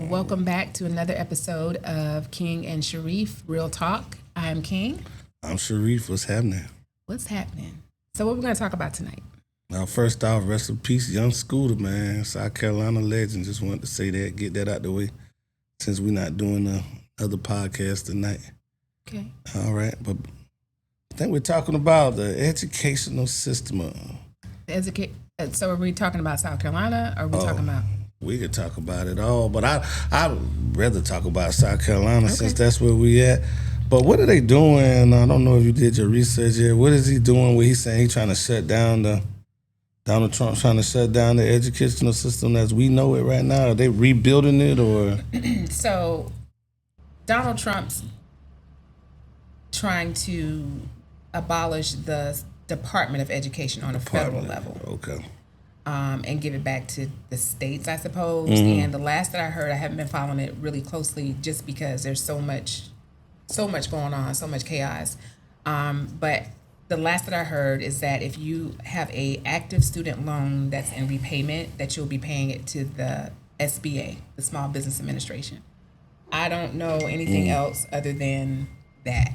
Welcome back to another episode of King and Sharif Real Talk. I'm King. I'm Sharif. What's happening? What's happening? So, what we're going to talk about tonight? Now, first off, rest in peace, young Scooter, man. South Carolina legend. Just wanted to say that, get that out the way, since we're not doing the other podcast tonight. Okay. All right, but I think we're talking about the educational system. So, are we talking about South Carolina, or are we talking about? We could talk about it all, but I'd rather talk about South Carolina since that's where we at. But what are they doing? I don't know if you did your research yet. What is he doing where he's saying he's trying to shut down Donald Trump trying to shut down the educational system as we know it right now? Are they rebuilding it or? So, Donald Trump's trying to abolish the Department of Education on a federal level. Okay. And give it back to the states, I suppose. And the last that I heard, I haven't been following it really closely just because there's so much going on, so much chaos. But the last that I heard is that if you have a active student loan that's in repayment, that you'll be paying it to the SBA, the Small Business Administration. I don't know anything else other than that.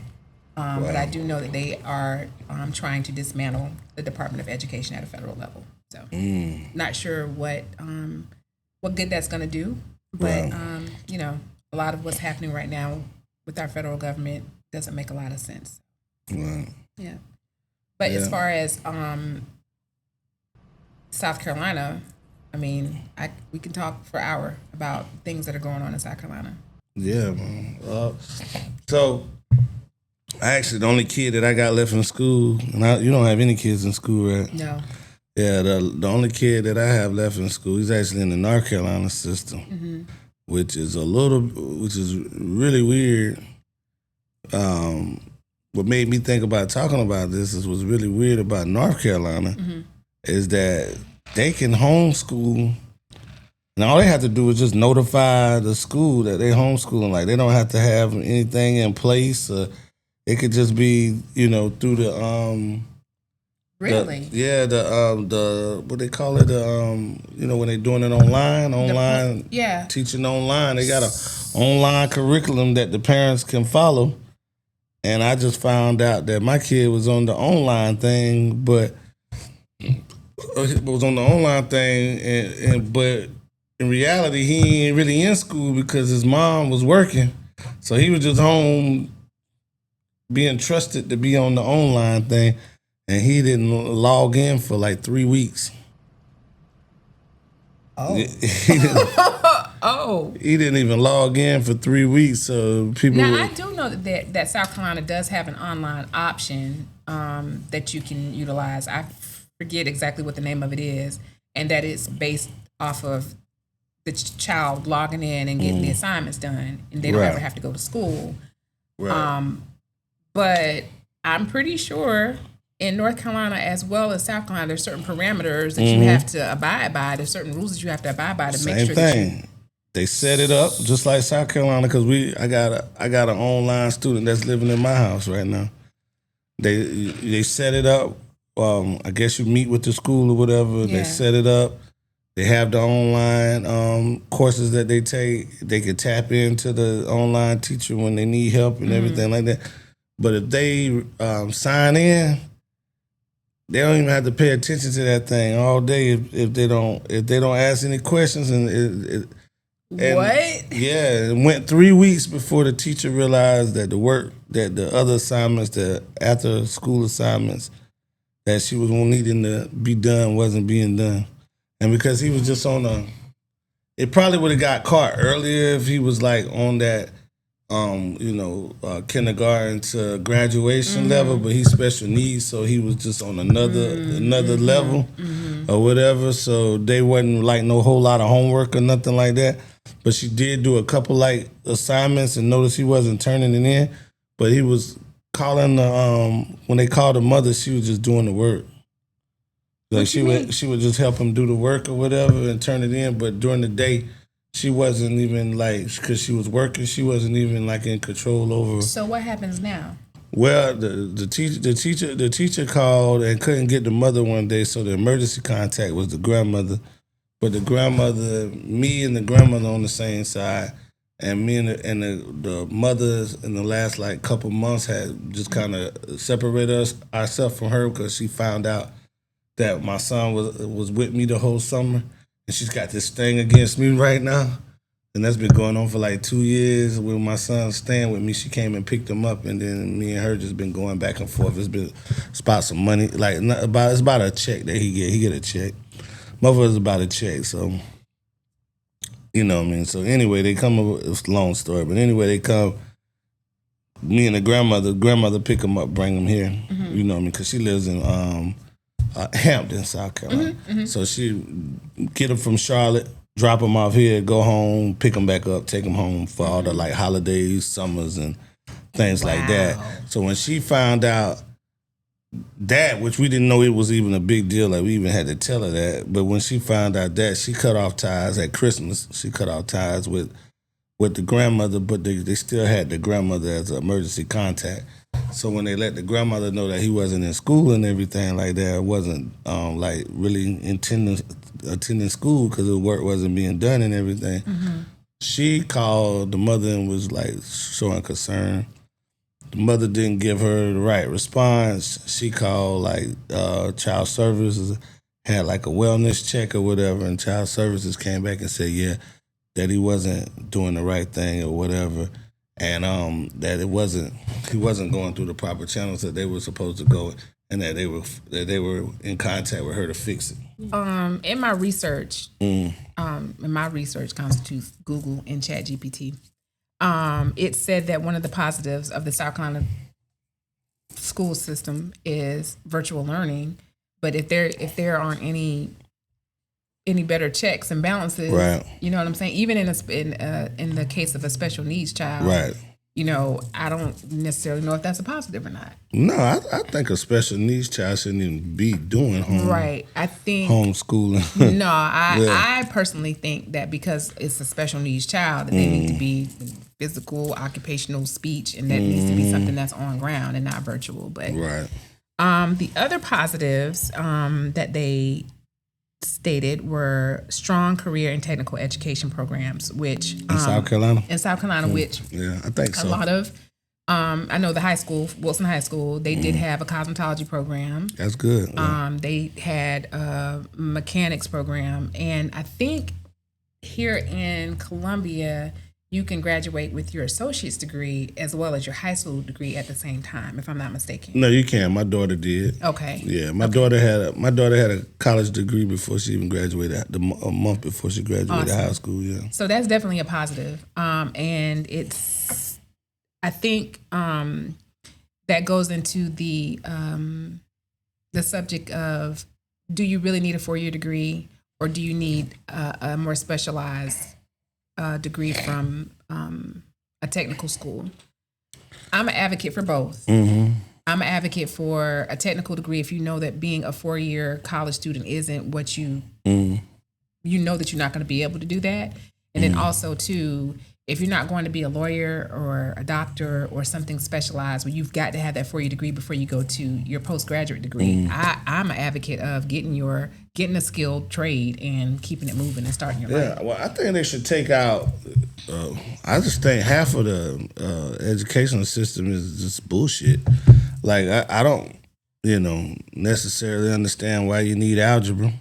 But I do know that they are trying to dismantle the Department of Education at a federal level. So, not sure what good that's going to do, but a lot of what's happening right now with our federal government doesn't make a lot of sense. Right. Yeah, but as far as South Carolina, I mean, we can talk for an hour about things that are going on in South Carolina. Yeah, man. So, actually, the only kid that I got left in school, and you don't have any kids in school, right? No. Yeah, the only kid that I have left in school, he's actually in the North Carolina system, which is really weird. What made me think about talking about this is what's really weird about North Carolina is that they can homeschool, and all they have to do is just notify the school that they homeschooling. Like they don't have to have anything in place. It could just be, through the Really? The what they call it, when they're doing it online, teaching online. They got an online curriculum that the parents can follow. And I just found out that my kid was on the online thing, but but in reality he ain't really in school because his mom was working, so he was just home being trusted to be on the online thing. And he didn't log in for like 3 weeks. Oh. He didn't even log in for 3 weeks. So people. Now I do know that South Carolina does have an online option that you can utilize. I forget exactly what the name of it is, and that it's based off of the child logging in and getting the assignments done, and they don't ever have to go to school. Right. But I'm pretty sure in North Carolina as well as South Carolina, there's certain parameters that you have to abide by. There's certain rules that you have to abide by to make sure that they set it up just like South Carolina because I got an online student that's living in my house right now. They set it up. I guess you meet with the school or whatever. Yeah. They set it up. They have the online courses that they take. They can tap into the online teacher when they need help and everything like that. But if they sign in, they don't even have to pay attention to that thing all day if they don't ask any questions and what? Yeah, it went 3 weeks before the teacher realized that the other assignments, the after school assignments that she was needing to be done wasn't being done, and because he was just it probably would have got caught earlier if he was like on that. Kindergarten to graduation level, but he's special needs, so he was just on another level or whatever. So they wasn't like no whole lot of homework or nothing like that. But she did do a couple like assignments and noticed he wasn't turning it in. But he was calling when they called the mother, she was just doing the work. Like she would just help him do the work or whatever and turn it in. But during the day, she wasn't even like, because she was working, she wasn't even like in control over. So what happens now? Well, the teacher called and couldn't get the mother one day, so the emergency contact was the grandmother. but me and the grandmother on the same side, and me and the mothers in the last like couple months had just kind of separated ourselves from her because she found out that my son was with me the whole summer, and she's got this thing against me right now. And that's been going on for like 2 years. With my son staying with me, she came and picked him up, and then me and her just been going back and forth. It's about some money, like it's about a check that he get. He get a check. Motherfucker's about a check, so you know what I mean. So anyway, they come. It's a long story, but anyway, they come. Me and the grandmother pick him up, bring him here. Mm-hmm. You know what I mean, because she lives in Hampton, South Carolina. Mm-hmm, mm-hmm. So she get him from Charlotte. Drop them off here, go home, pick them back up, take them home for all the like holidays, summers, and things like that. So when she found out that, which we didn't know it was even a big deal, like we even had to tell her that. But when she found out that, she cut off ties at Christmas. She cut off ties with the grandmother, but they still had the grandmother as an emergency contact. So when they let the grandmother know that he wasn't in school and everything like that, wasn't like really attending school because the work wasn't being done and everything, she called the mother and was like showing concern. The mother didn't give her the right response. She called like child services, had like a wellness check or whatever, and child services came back and said, yeah, that he wasn't doing the right thing or whatever. And that he wasn't going through the proper channels that they were supposed to go, and that they were in contact with her to fix it. In my research, constitutes Google and ChatGPT. It said that one of the positives of the South Carolina school system is virtual learning, but if there aren't any better checks and balances, right. You know what I'm saying? Even in the case of a special needs child, right. You know, I don't necessarily know if that's a positive or not. No, I think a special needs child shouldn't even be doing homeschooling. No, I personally think that because it's a special needs child, that they need to be physical, occupational, speech, and that needs to be something that's on ground and not virtual. But right. The other positives that they stated were strong career and technical education programs, which in South Carolina, which I think so. A lot of I know the high school, Wilson High School, they did have a cosmetology program. That's good. They had a mechanics program, and I think here in Columbia, you can graduate with your associate's degree as well as your high school degree at the same time, if I'm not mistaken. No, you can. My daughter did. Okay. Yeah, my daughter had a college degree before she even graduated. A month before she graduated high school. Yeah. So that's definitely a positive. And it's, I think that goes into the subject of, do you really need a 4-year degree, or do you need a more specialized degree from a technical school? I'm an advocate for both. Mm-hmm. I'm an advocate for a technical degree if you know that being a 4-year college student isn't what you know that you're not going to be able to do that. And then also too, if you're not going to be a lawyer or a doctor or something specialized, where you've got to have that 4-year degree before you go to your postgraduate degree. I'm an advocate of getting a skilled trade and keeping it moving and starting your life. Yeah, well, I think they should take out. I just think half of the educational system is just bullshit. Like I don't, necessarily understand why you need algebra.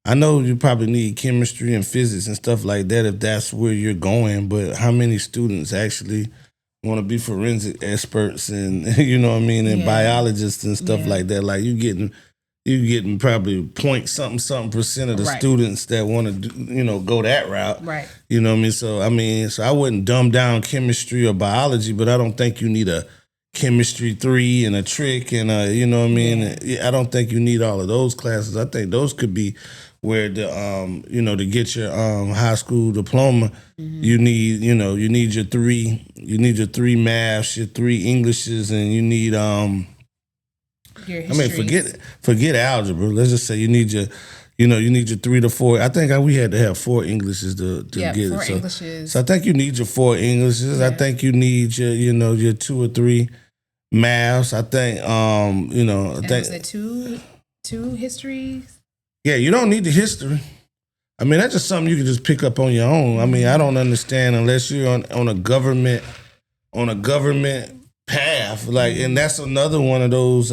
I know you probably need chemistry and physics and stuff like that if that's where you're going, but how many students actually want to be forensic experts and and biologists and stuff like that? Like you getting probably point something percent of the students that want to go that route. Right. You know what I mean? So I wouldn't dumb down chemistry or biology, but I don't think you need a chemistry 3 and a trick and I don't think you need all of those classes. I think those could be where the to get your high school diploma, you need your 3 maths, your 3 Englishes, and you need forget algebra. Let's just say you need your 3 to 4. I think we had to have 4 Englishes to get 4 it. Englishes. So I think you need your 4 Englishes. Yeah. I think you need your your 2 or 3 maths. I think was it two histories? Yeah, you don't need the history. I mean, that's just something you can just pick up on your own. I mean, I don't understand unless you're on a government path. Like, and that's another one of those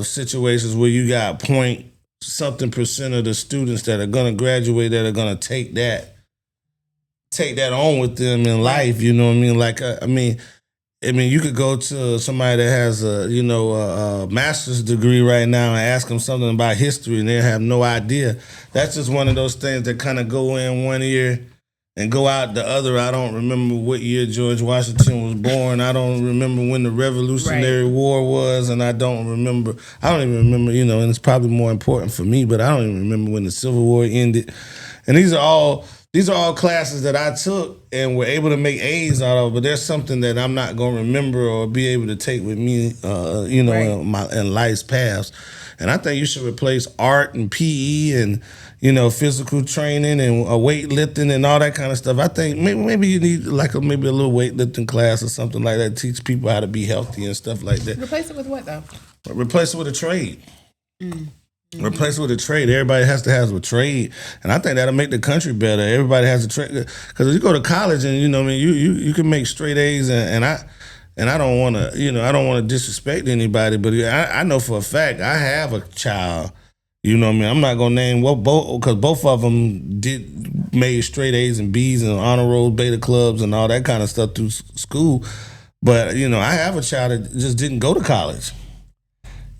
situations where you got point something percent of the students that are gonna graduate that are gonna take that on with them in life. You know what I mean? Like, I mean, you could go to somebody that has a master's degree right now and ask them something about history, and they have no idea. That's just one of those things that kind of go in one ear and go out the other. I don't remember what year George Washington was born. I don't remember when the Revolutionary War was, and I don't even remember, and it's probably more important for me, but I don't even remember when the Civil War ended. And these are all classes that I took and were able to make A's out of, but there's something that I'm not going to remember or be able to take with me, in life's paths. And I think you should replace art and PE and, physical training and weightlifting and all that kind of stuff. I think maybe you need maybe a little weightlifting class or something like that, teach people how to be healthy and stuff like that. Replace it with what, though? Replace it with a trade. Replace it with a trade. Everybody has to have a trade, and I think that'll make the country better. Everybody has a trade, because if you go to college and you can make straight A's, and I don't want to I don't want to disrespect anybody, but I know for a fact I have a child. I'm not gonna name because both of them made straight A's and B's and honor roll, beta clubs, and all that kind of stuff through school. But I have a child that just didn't go to college.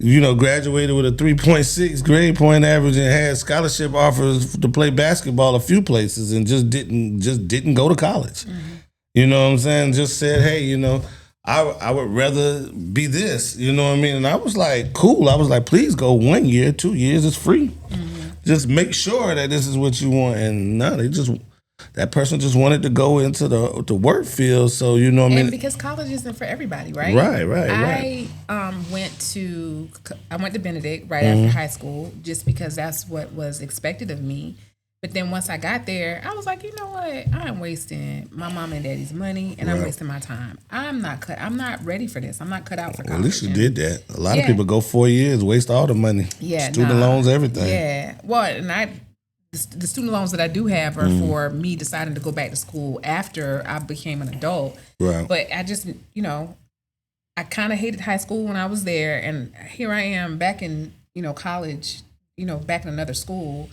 Graduated with a 3.6 grade point average and had scholarship offers to play basketball a few places and just didn't go to college. You know what I'm saying? Just said, hey, I would rather be this. You know what I mean? And I was like, cool. I was like, please go 1 year, 2 years, it's free. Just make sure that this is what you want. And no, that person just wanted to go into the work field. So, you know what I mean? And because college isn't for everybody, right? Right. I went to Benedict right after high school just because that's what was expected of me. But then once I got there, I was like, you know what? I'm wasting my mom and daddy's money, and I'm wasting my time. I'm not ready for this. I'm not cut out for college. At least you did that. A lot of people go 4 years, waste all the money. Yeah, student loans, everything. Yeah. Well, and the student loans that I do have are for me deciding to go back to school after I became an adult. Right. But I just, I kind of hated high school when I was there, and here I am back in, college, back in another school.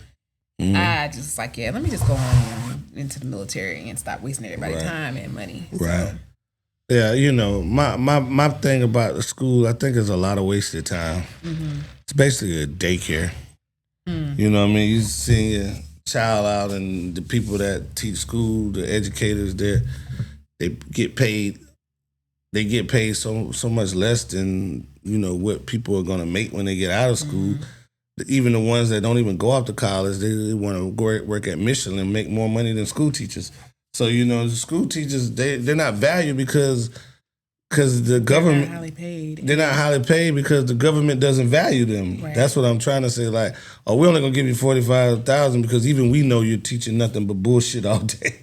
I just let me just go home into the military and stop wasting everybody's time and money. Right. So. Yeah, my thing about the school, I think is a lot of wasted time. It's basically a daycare. You know what I mean? You send your child out, and the people that teach school, the educators there, they get paid so much less than, what people are gonna make when they get out of school. Even the ones that don't even go off to college, they want to work at Michelin and make more money than school teachers. So, the school teachers, they're not valued because the government, they're not highly paid. They're not highly paid because the government doesn't value them. Right. That's what I'm trying to say. Like, we're only gonna give you $45,000 because even we know you're teaching nothing but bullshit all day.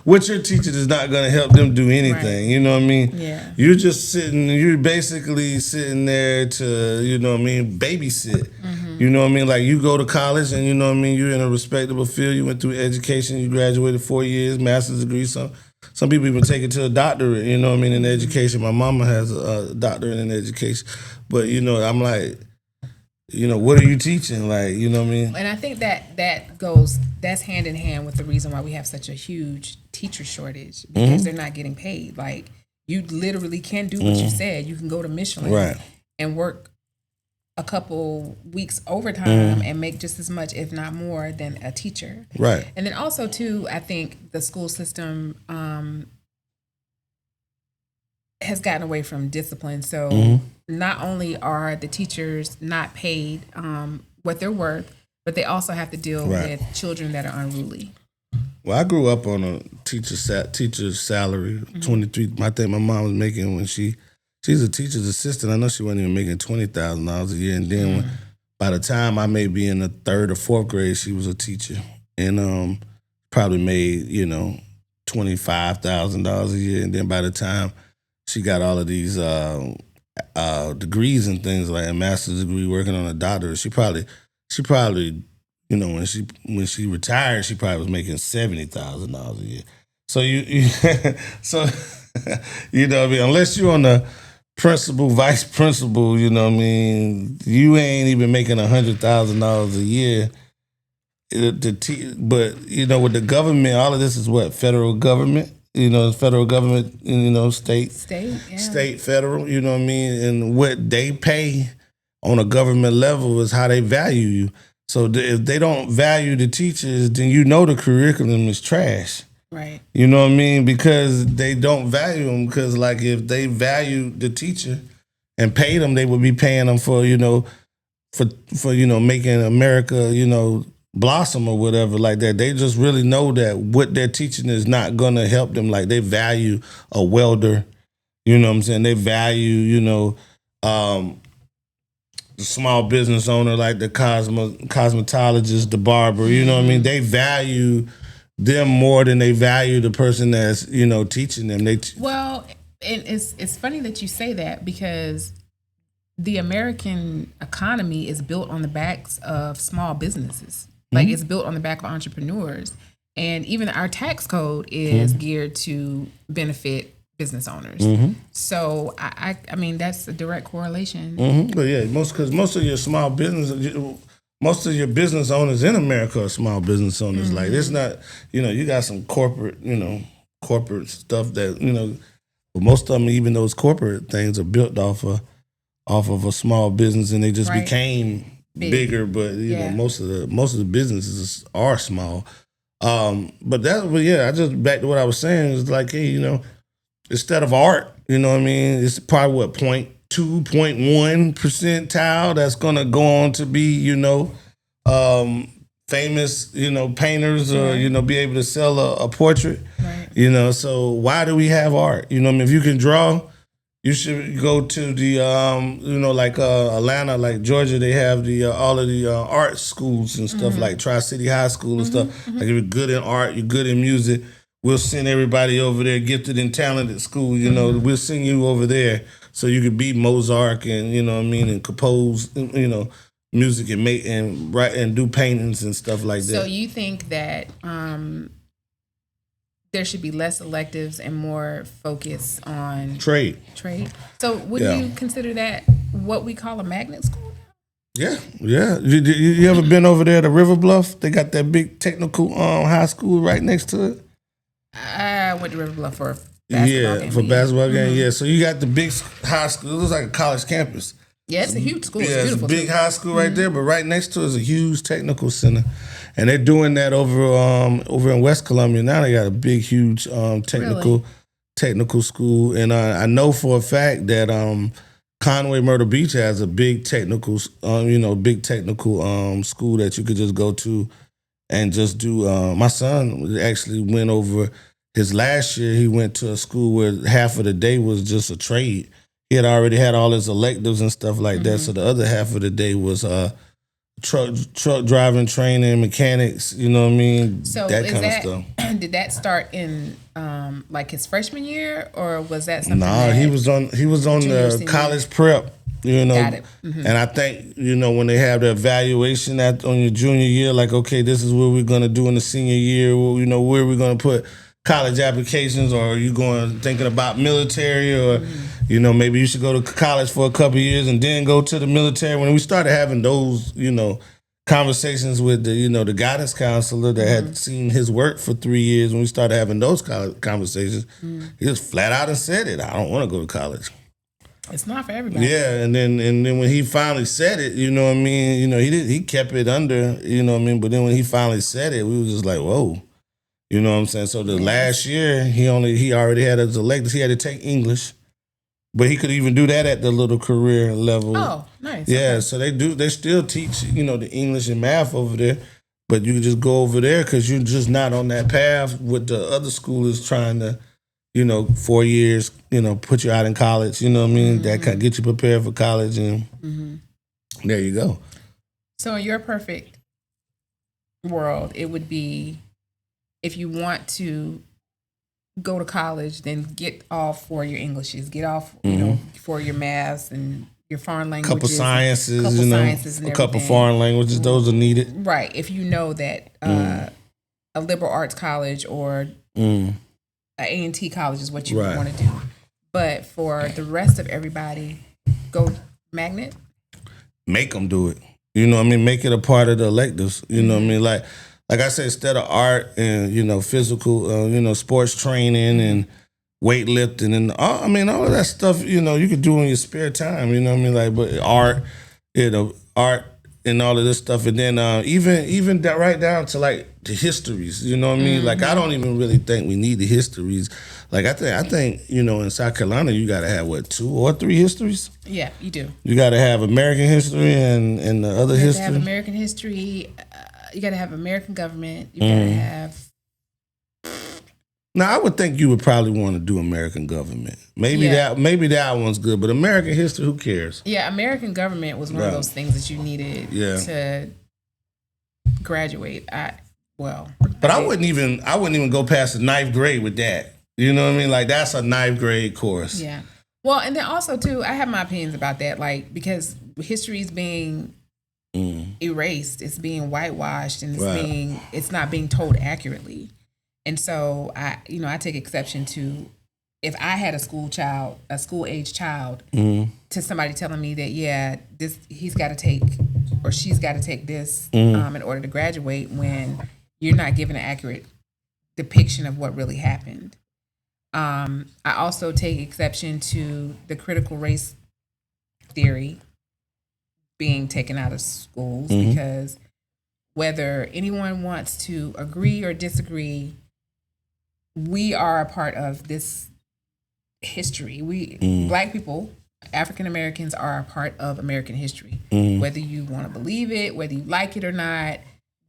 What you're teaching is not gonna help them do anything. Right. You know what I mean? Yeah. You're basically sitting there to, babysit. You know what I mean? Like, you go to college and you're in a respectable field. You went through education. You graduated 4 years, master's degree. Some people even take it to a doctorate, in education. My mama has a doctorate in education. But, I'm like, what are you teaching? Like, you know what I mean? And I think that's hand in hand with the reason why we have such a huge teacher shortage, because they're not getting paid. Like, you literally can do what you said. You can go to Michelin and work a couple weeks overtime and make just as much, if not more, than a teacher. Right. And then also, too, I think the school system has gotten away from discipline. So not only are the teachers not paid what they're worth, but they also have to deal with children that are unruly. Well, I grew up on a teacher's salary, 23. I think my mom was making when she's a teacher's assistant. I know she wasn't even making $20,000 a year. And then by the time I may be in the 3rd or 4th grade, she was a teacher. And probably made, $25,000 a year. And then by the time she got all of these degrees and things like a master's degree, working on a doctorate, she probably You know, when she retired, she probably was making $70,000 a year. So so you know what I mean, unless you're on the principal, vice principal, you know what I mean, you ain't even making $100,000 a year. But you know, with the government, all of this is what federal government. You know, federal government. You know, state, federal. You know what I mean, and what they pay on a government level is how they value you. So if they don't value the teachers, then you know the curriculum is trash. Right. You know what I mean? Because they don't value them. Because like if they value the teacher and paid them, they would be paying them for making America blossom or whatever like that. They just really know that what they're teaching is not gonna help them. Like they value a welder. You know what I'm saying? They value the small business owner, like the cosmetologist, the barber. You know what I mean? They value them more than they value the person that's teaching them. Well, and it's funny that you say that because the American economy is built on the backs of small businesses. Like it's built on the back of entrepreneurs, and even our tax code is geared to benefit business owners. So I mean that's a direct correlation. But yeah, most of your small business. Most of your business owners in America are small business owners. Like it's not, you got some corporate stuff that, but most of them, even those corporate things are built off of a small business, and they just became bigger. But most of the businesses are small. But I just back to what I was saying is like, hey, instead of art, you know what I mean, it's probably what 0.2, 0.1 percentile that's gonna go on to be, famous, painters or, be able to sell a portrait. Right. So why do we have art? You know what I mean? If you can draw, you should go to the like Atlanta, like Georgia, they have the all of the art schools and stuff like Tri-City High School and stuff. Like if you're good in art, you're good in music, we'll send everybody over there, gifted and talented school, we'll send you over there so you could be Mozart and, and compose, music and make and write and do paintings and stuff like that. So you think that there should be less electives and more focus on trade. So would you consider that what we call a magnet school? Yeah. You ever been over there to River Bluff? They got that big technical high school right next to it. I went to River Bluff for a basketball game. For basketball game. Yeah, so you got the big high school. It looks like a college campus. Yeah, it's a huge school. Yeah, it's a big high school right there, but right next to it is a huge technical center. And they're doing that over in West Columbia. Now they got a big, huge technical school. And I know for a fact that Conway Myrtle Beach has a big technical school that you could just go to and just do. My son actually went over his last year. He went to a school where half of the day was just a trade. He had already had all his electives and stuff like that. So the other half of the day was truck driving, training, mechanics. You know what I mean? So that kind of stuff. Did that start in like his freshman year, or was that something? No, he was on the college prep. Got it. And I think when they have the evaluation on your junior year, like okay, this is what we're gonna do in the senior year. Where we're gonna put college applications, or are you thinking about military, or maybe you should go to college for a couple of years and then go to the military. When we started having those conversations with the guidance counselor that had seen his work for 3 years, when we started having those conversations, he just flat out and said it. I don't want to go to college. It's not for everybody. Yeah, and then when he finally said it, you know what I mean, he kept it under, you know what I mean, but then when he finally said it, we was just like, whoa. You know what I'm saying? So the last year, he already had his electives. He had to take English, but he could even do that at the little career level. Oh, nice. Yeah, okay. so they still teach, the English and math over there, but you can just go over there because you're just not on that path with the other school is trying to, 4 years, put you out in college, you know what I mean? That can get you prepared for college, and there you go. So in your perfect world, it would be, if you want to go to college, then get all 4 your Englishes, get off, for your maths and your foreign languages, couple sciences, couple you know, sciences and a couple everything. foreign languages. Those are needed. Right. If you know that a liberal arts college or Mm. a A&T college is what you Right. want to do. But for the rest of everybody, go magnet. Make them do it. You know what I mean? Make it a part of the electives. You know what I mean? Like I said, instead of art and, you know, physical, you know, sports training and weightlifting and all of that stuff, you know, you could do in your spare time. You know what I mean? Like, but art, you know, art and all of this stuff. And then even that right down to like the histories, you know what I mean? Like, I don't even really think we need the histories. Like, I think, you know, in South Carolina, you got to have, what, 2 or 3 histories? Yeah, you do. You got to have American history and the other You history. have to have American history. You got to have American government. You got to have. Now, I would think you would probably want to do American government. Maybe that one's good, but American history, who cares? Yeah, American government was one of those things that you needed to graduate. But I wouldn't even go past the 9th grade with that. You know what I mean? Like, that's a 9th grade course. Yeah. Well, and then also too, I have my opinions about that. Like, because history is being erased, it's being whitewashed, and it's not being told accurately. And so I take exception to if I had a school age child, to somebody telling me that he's got to take or she's got to take this in order to graduate, when you're not giving an accurate depiction of what really happened. I also take exception to the critical race theory being taken out of schools, because whether anyone wants to agree or disagree, we are a part of this history. Black people, African Americans, are a part of American history. Whether you want to believe it, whether you like it or not,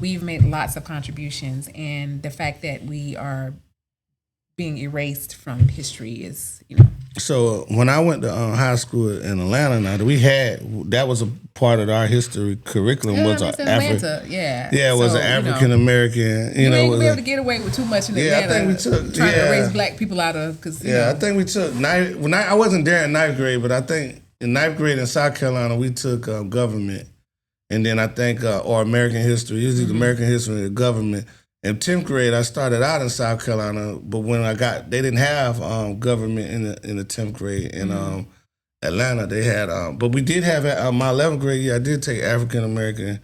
we've made lots of contributions, and the fact that we are being erased from history is, So when I went to high school in Atlanta, that was a part of our history curriculum. Was Atlanta, it was an African American. You ain't gonna be able to get away with too much in Atlanta. I think we took trying to erase black people out of I think we took I wasn't there in 9th grade, but I think in 9th grade in South Carolina we took government, and then I think or American history. Usually American history and government. In 10th grade, I started out in South Carolina, but when they didn't have government in the 10th grade in Atlanta. They had, but we did have my 11th grade year. I did take African American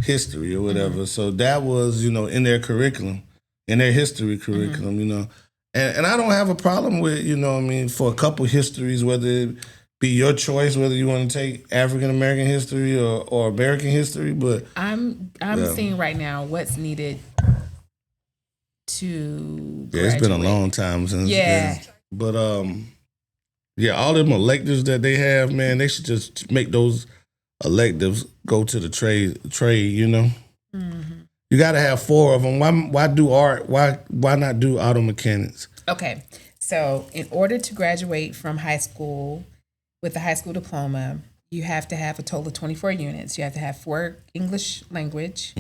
history or whatever. So that was in their curriculum, in their history curriculum. And I don't have a problem with for a couple histories, whether it be your choice whether you want to take African American history or American history. But I'm seeing right now what's needed to graduate. It's been a long time since. But all them electives that they have, man, they should just make those electives go to the trade. You got to have 4 of them. Why do art? Why not do auto mechanics? Okay, so in order to graduate from high school with a high school diploma, you have to have a total of 24 units. You have to have 4 English language,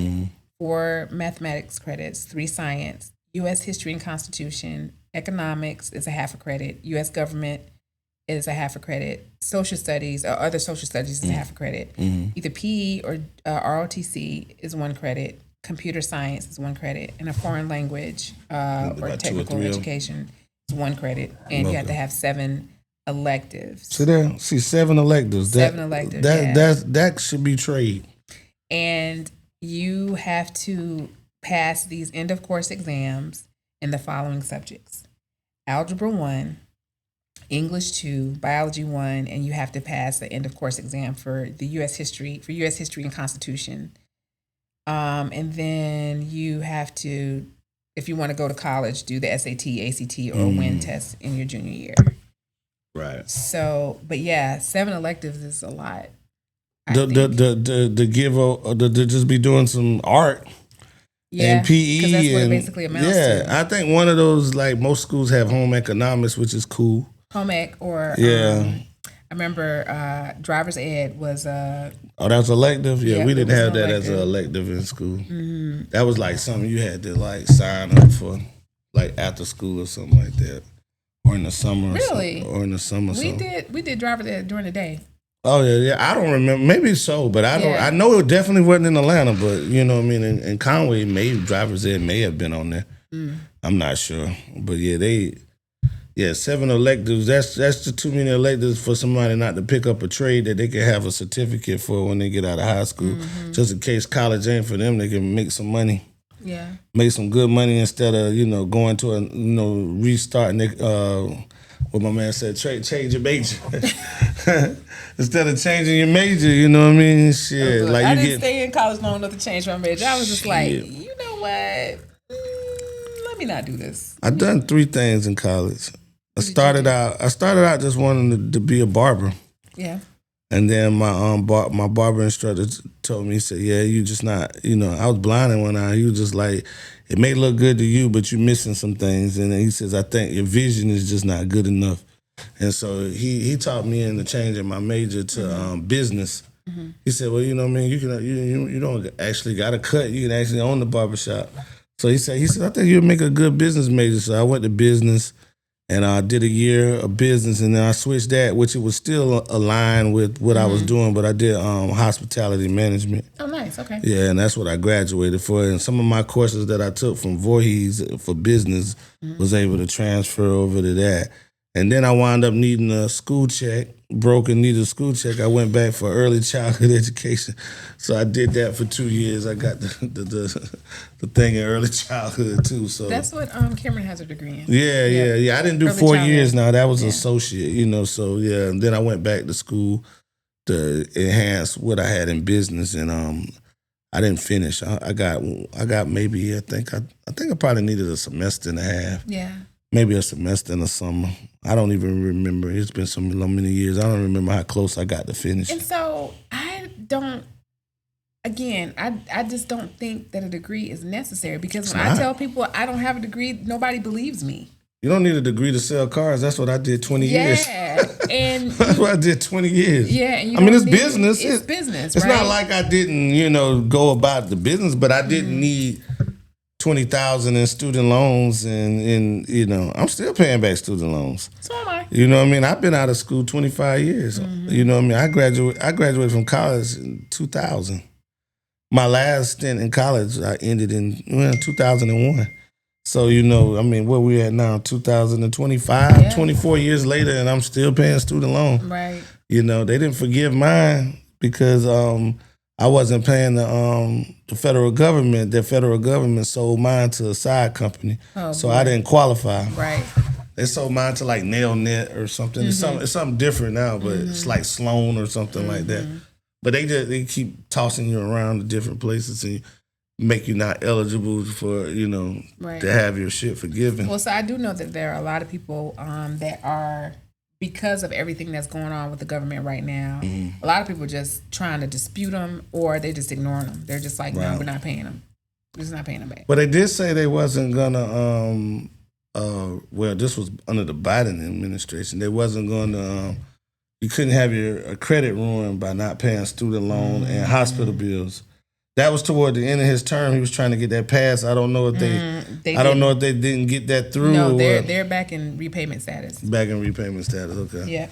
4 mathematics credits, 3 science, U.S. history and constitution, economics is a half a credit, U.S. government is a half a credit, social studies or other social studies is a half a credit. Either PE or ROTC is 1 credit, computer science is 1 credit, and a foreign language or technical education is 1 credit. And you have to have 7 electives. See 7 electives. 7 electives. That should be trade. And you have to pass these end of course exams in the following subjects: Algebra 1, English 2, Biology 1, and you have to pass the end of course exam for the U.S. history and Constitution. And then you have to, if you want to go to college, do the SAT, ACT, or WIN test in your junior year. Right. So, but 7 electives is a lot. To just be doing some art. And PE, because that's what it basically amounts to. I think one of those, like most schools have home economics, which is cool. Home ec or I remember driver's ed was that's elective. Yeah, we didn't have that as an elective in school. That was like something you had to like sign up for, like after school or something like that, or in the summer. Really? Or in the summer. We did driver's ed during the day. Oh yeah. I don't remember. Maybe so, but I don't. Yeah. I know it definitely wasn't in Atlanta, but you know what I mean. In Conway, drivers there may have been on there. I'm not sure, but yeah, 7 electives. That's just too many electives for somebody not to pick up a trade that they can have a certificate for when they get out of high school. Just in case college ain't for them, they can make some money. Yeah. Make some good money instead of going to a restarting. What my man said, change your major. Instead of changing your major, you know what I mean? Shit, Look, like I you didn't get. stay in college long enough to change my major. I was just like, Shit. you know what? Let me not do this. I done 3 things in college. I started out just wanting to be a barber. Yeah. And then my barber instructor told me, he said, yeah, you just not, I was blind in one eye. He was just like, it may look good to you, but you're missing some things. And then he says, I think your vision is just not good enough. And so he taught me into changing my major to business. He said, well, you know what I mean? You don't actually got to cut. You can actually own the barbershop. So he said, I think you'll make a good business major. So I went to business. And I did a year of business, and then I switched that, which it was still aligned with what I was doing, but I did hospitality management. Oh, nice. Okay. Yeah, and that's what I graduated for. And some of my courses that I took from Voorhees for business was able to transfer over to that. And then I wound up needing a school check, needed a school check. I went back for early childhood education. So I did that for 2 years. I got the thing in early childhood too. So that's what Cameron has a degree in. Yeah. I didn't do Early 4 childhood. years now. That was associate, so yeah. And then I went back to school to enhance what I had in business, and I didn't finish. I got maybe I think I probably needed a semester and a half. Yeah. Maybe a semester in the summer. I don't even remember. It's been so many years. I don't remember how close I got to finish. And so I just don't think that a degree is necessary, because when I tell people I don't have a degree, nobody believes me. You don't need a degree to sell cars. That's what I did 20 years. Yeah, and that's what I did 20 years. Yeah, and it's business. It's business. It's right? not like I didn't, go about the business, but I didn't need $20,000 in student loans, and I'm still paying back student loans. So am I. You know what I mean? I've been out of school 25 years. You know what I mean? I graduated from college in 2000. My last stint in college, I ended in 2001. So, where we at now, 2025, 24 years later, and I'm still paying student loan. Right. They didn't forgive mine because I wasn't paying the federal government. The federal government sold mine to a side company. So I didn't qualify. Right. They sold mine to like NailNet or something. It's something different now, but it's like Sloan or something like that. But they keep tossing you around to different places and make you not eligible for, to have your shit forgiven. Well, so I do know that there are a lot of people that are, because of everything that's going on with the government right now, a lot of people are just trying to dispute them, or they just ignoring them. They're just like, no, we're not paying them. We're just not paying them back. But they did say they wasn't gonna, this was under the Biden administration. They wasn't gonna, you couldn't have your credit ruined by not paying student loan and hospital bills. That was toward the end of his term. He was trying to get that passed. I don't know if I don't know if they didn't get that through. No, they're back in repayment status. Back in repayment status. Okay. Yeah.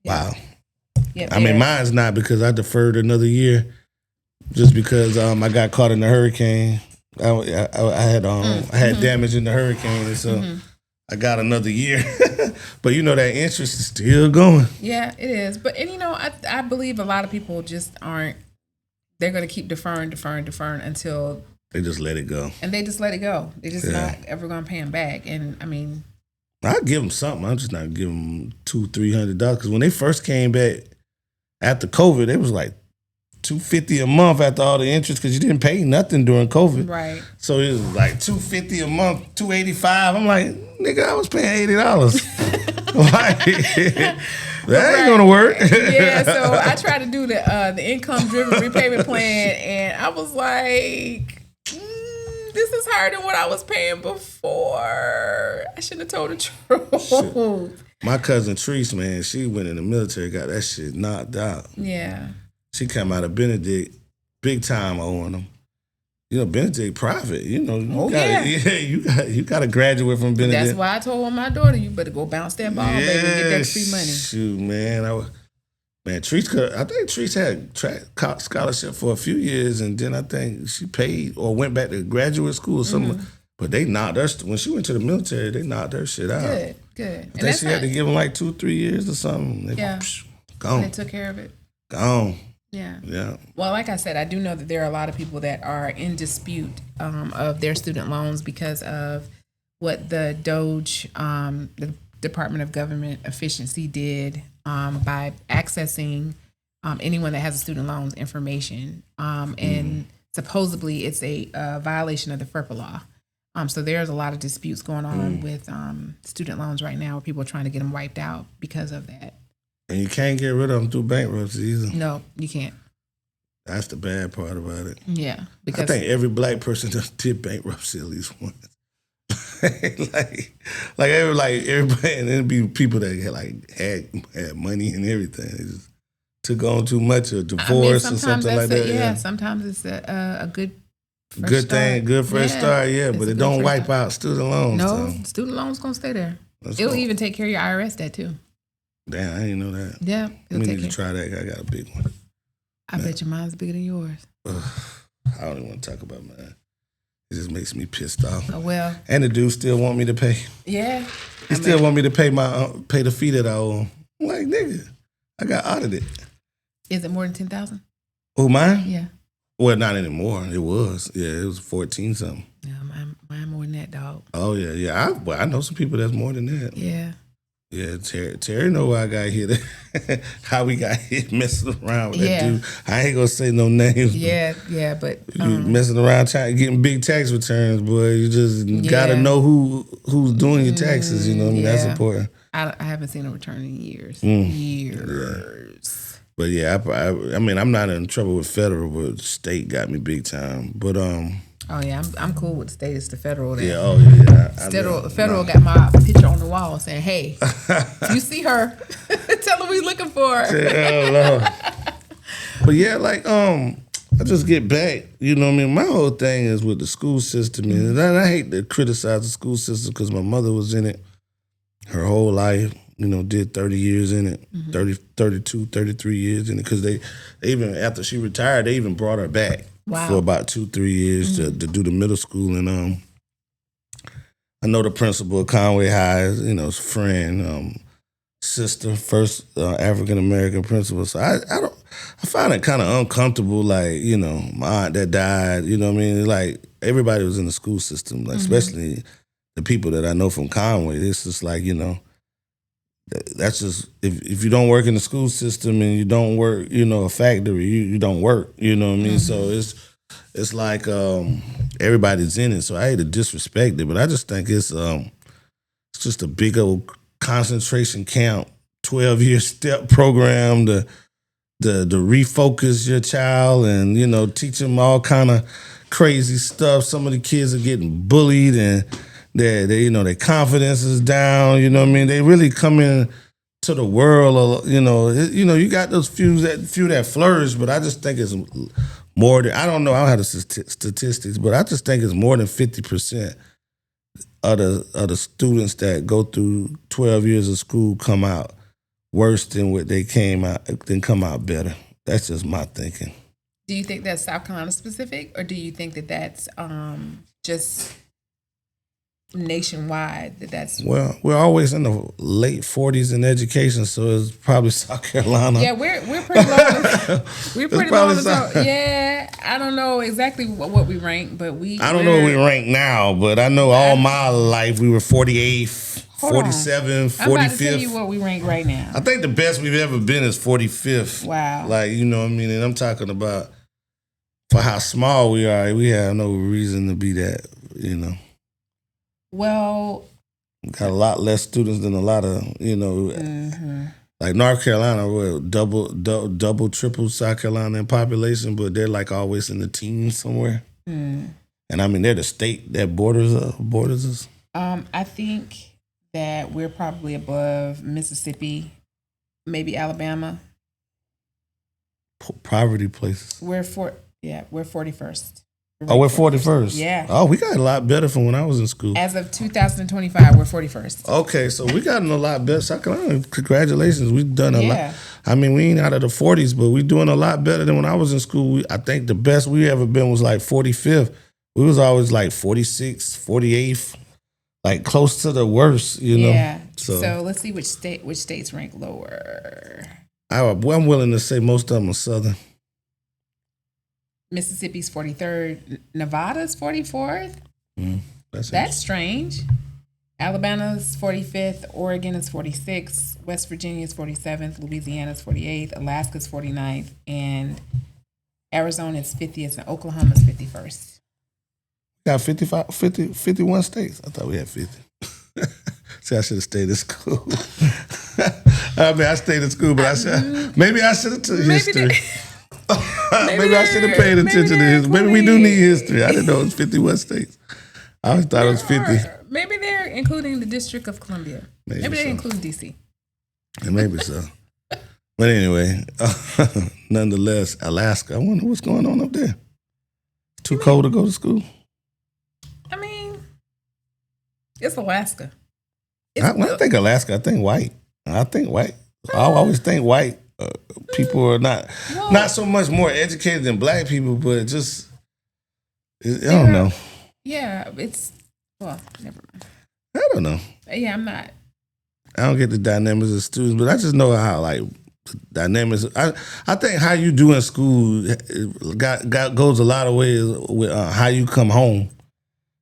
Wow. Yep, I mean, mine's not, because I deferred another year, just because I got caught in the hurricane. I had damage in the hurricane, and so I got another year. But that interest is still going. Yeah, it is. But I believe a lot of people just aren't. They're going to keep deferring until they just let it go. And they just let it go. They're just not ever going to pay them back. And I mean, I'll give them something. I'm just not giving them $200-$300, because when they first came back after COVID, it was like $250 a month after all the interest, because you didn't pay nothing during COVID. Right. So it was like $250 a month, $285. I'm like, nigga, I was paying $80. Like, that ain't gonna work. Yeah, so I tried to do the income driven repayment plan, and I was like, this is higher than what I was paying before. I shouldn't have told the truth. Shit. My cousin Treese, man, she went in the military, got that shit knocked out. Yeah. She came out of Benedict, big time owing them. Benedict private. You got to graduate from Benedict. That's why I told my daughter, you better go bounce that ball, baby, and get that free money. Shoot, man. Man, I think Treese had scholarship for a few years, and then I think she paid or went back to graduate school or something. But they knocked her, when she went to the military, they knocked her shit out. Good. I think she had to give them like 2-3 years or something. They, gone. They took care of it. Gone. Yeah. Well, like I said, I do know that there are a lot of people that are in dispute of their student loans because of what the DOGE, the Department of Government Efficiency, did by accessing anyone that has a student loans information. And supposedly it's a violation of the FERPA law. So there's a lot of disputes going on with student loans right now where people are trying to get them wiped out because of that. And you can't get rid of them through bankruptcy either. No, you can't. That's the bad part about it. Yeah. Because I think every black person did bankruptcy at least once. like everybody, and it'd be people that had money and everything. They just took on too much, or divorce or something like that. Sometimes it's a good thing, good fresh start. Yeah, but it don't wipe out student loans. No, student loans gonna stay there. It'll even take care of your IRS debt too. Damn, I didn't know that. Yeah, we need to try that. I got a big one. I bet your mine's bigger than yours. I don't even want to talk about mine. It just makes me pissed off. Oh, well. And the dude still want me to pay. Yeah. He still want me to pay pay the fee that I owe him. I'm like, nigga, I got audited. Is it more than 10,000? Oh, mine? Yeah. Well, not anymore. It was. Yeah, it was 14 something. Yeah, mine more than that, dog. Oh yeah. I know some people that's more than that. Yeah. Yeah, Terry know why I got hit. How we got hit messing around with that dude. I ain't gonna say no names. Yeah, but you messing around getting big tax returns, boy. You just gotta know who's doing your taxes. You know what I mean? That's important. I haven't seen a return in years. Years. But yeah, I mean, I'm not in trouble with federal, but state got me big time. But oh yeah, I'm cool with the state. It's the federal. Yeah, oh yeah. Federal got my picture on the wall saying, "Hey, if you see her, tell her we looking for her." But yeah, like I just get back. You know what I mean? My whole thing is with the school system, and I hate to criticize the school system because my mother was in it her whole life. You know, did 30 years in it, 30, 32, 33 years in it. Because they even, after she retired, they even brought her back for about 2-3 years to do the middle school. And I know the principal of Conway High, you know, his friend, sister, first African-American principal. So I find it kind of uncomfortable, like, you know, my aunt that died, you know what I mean? Like, everybody was in the school system, like, especially the people that I know from Conway. It's just like, you know, that's just, if you don't work in the school system and you don't work, you know, a factory, you don't work, you know what I mean? So it's like everybody's in it. So I hate to disrespect it, but I just think it's just a big old concentration camp, 12-year step program to refocus your child and, you know, teach them all kind of crazy stuff. Some of the kids are getting bullied and they you know, their confidence is down. You know what I mean? They really come in to the world. You know, you got those few that flourish, but I just think it's more than, I don't know. I don't have the statistics, but I just think it's more than 50% of the students that go through 12 years of school come out worse than what they come out better. That's just my thinking. Do you think that's South Carolina specific, or do you think that that's just nationwide? Well, we're always in the late 40s in education, so it's probably South Carolina. Yeah, we're pretty low. We're pretty low on the top. Yeah, I don't know exactly what we rank, but I don't know what we rank now, but I know all my life we were 48th, 47, 45th. I'm about to tell you what we rank right now. I think the best we've ever been is 45th. Wow. Like, you know what I mean? And I'm talking about for how small we are, we have no reason to be that, you know. Well, got a lot less students than a lot of, you know, like North Carolina, we're double, triple South Carolina in population, but they're like always in the teens somewhere. And I mean, they're the state that borders us. I think that we're probably above Mississippi, maybe Alabama. Poverty places. We're 41st. Oh, we're 41st. Yeah. Oh, we got a lot better from when I was in school. As of 2025, we're 41st. Okay, so we gotten a lot better. South Carolina, congratulations. We've done a lot. I mean, we ain't out of the 40s, but we doing a lot better than when I was in school. I think the best we ever been was like 45th. We was always like 46th, 48th, like close to the worst, you know. Yeah. So let's see which states rank lower. I'm willing to say most of them are Southern. Mississippi's 43rd. Nevada's 44th. That's strange. Alabama's 45th. Oregon is 46th. West Virginia is 47th. Louisiana's 48th. Alaska's 49th. And Arizona is 50th. And Oklahoma's 51st. Got 51 states. I thought we had 50. See, I should have stayed in school. I mean, I stayed in school, but maybe I should have took history. Maybe I should have paid attention to history. Maybe we do need history. I didn't know it was 51 states. I always thought it was 50. Maybe they're including the District of Columbia. Maybe they include D.C. Maybe so. But anyway, nonetheless, Alaska. I wonder what's going on up there. Too cold to go to school? I mean, it's Alaska. When I think Alaska, I think white. I always think white people are not so much more educated than black people, but just, I don't know. Yeah, never mind. I don't know. Yeah, I'm not. I don't get the dynamics of students, but I just know how, like, dynamics. I think how you do in school goes a lot of ways with how you come home.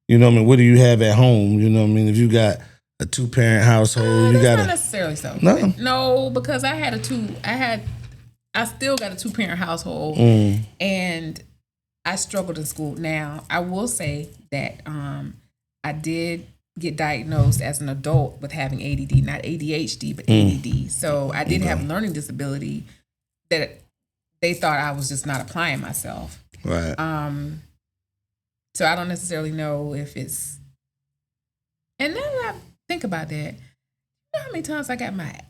You know what I mean? What do you have at home? You know what I mean? If you got a 2-parent household, that's not necessarily so. No, because I still got a 2-parent household, and I struggled in school. Now, I will say that I did get diagnosed as an adult with having ADD, not ADHD, but ADD. So I did have a learning disability that they thought I was just not applying myself. Right. So I don't necessarily know if it's. And then I think about that. You know how many times I got my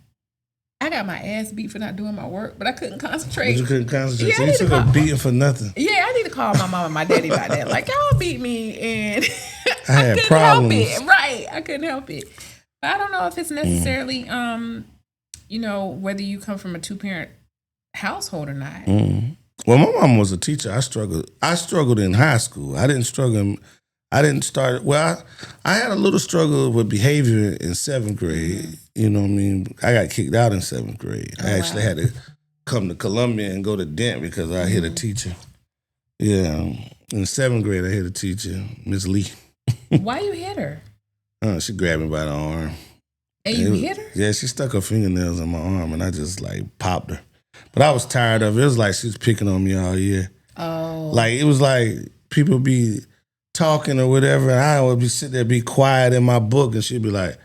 ass beat for not doing my work, but I couldn't concentrate. But you couldn't concentrate. Yeah, so you took a beating for nothing. Yeah, I need to call my mom and my daddy about that. Like, y'all beat me and I had couldn't problems. help it. Right, I couldn't help it. But I don't know if it's necessarily, whether you come from a 2-parent household or not. Well, my mom was a teacher. I struggled in high school. I didn't start. Well, I had a little struggle with behavior in 7th grade. You know what I mean? I got kicked out in 7th grade. I actually had to come to Columbia and go to Dent because I hit a teacher. Yeah. In 7th grade, I hit a teacher, Miss Lee. Why you hit her? She grabbed me by the arm. And you hit her? Yeah, she stuck her fingernails in my arm and I just like popped her. But I was tired of it. It was like she was picking on me all year. Oh. Like, it was like people be talking or whatever, and I would be sitting there, be quiet in my book, and she'd be like,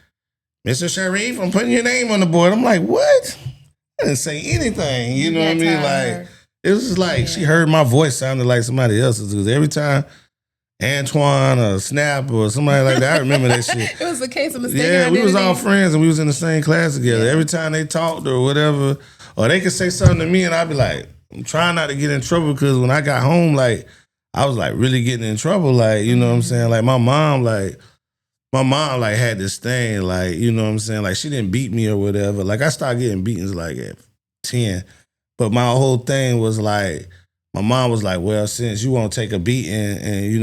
Mr. Sharif, I'm putting your name on the board. I'm like, what? I didn't say anything. You know what I mean? Like, it was just like she heard my voice sounded like somebody else's. Because every time Antoine or Snap or somebody like that, I remember that shit. It was a case of mistaken identity. We was all friends, and we was in the same class together. Yeah. Every time they talked or whatever, or they could say something to me, and I'd be like, I'm trying not to get in trouble, because when I got home, like, I was like really getting in trouble, like, you know what I'm saying? Like my mom had this thing, like, you know what I'm saying? Like, she didn't beat me or whatever. Like, I started getting beatings like at 10. But my whole thing was like, my mom was like, well, since you won't take a beating and you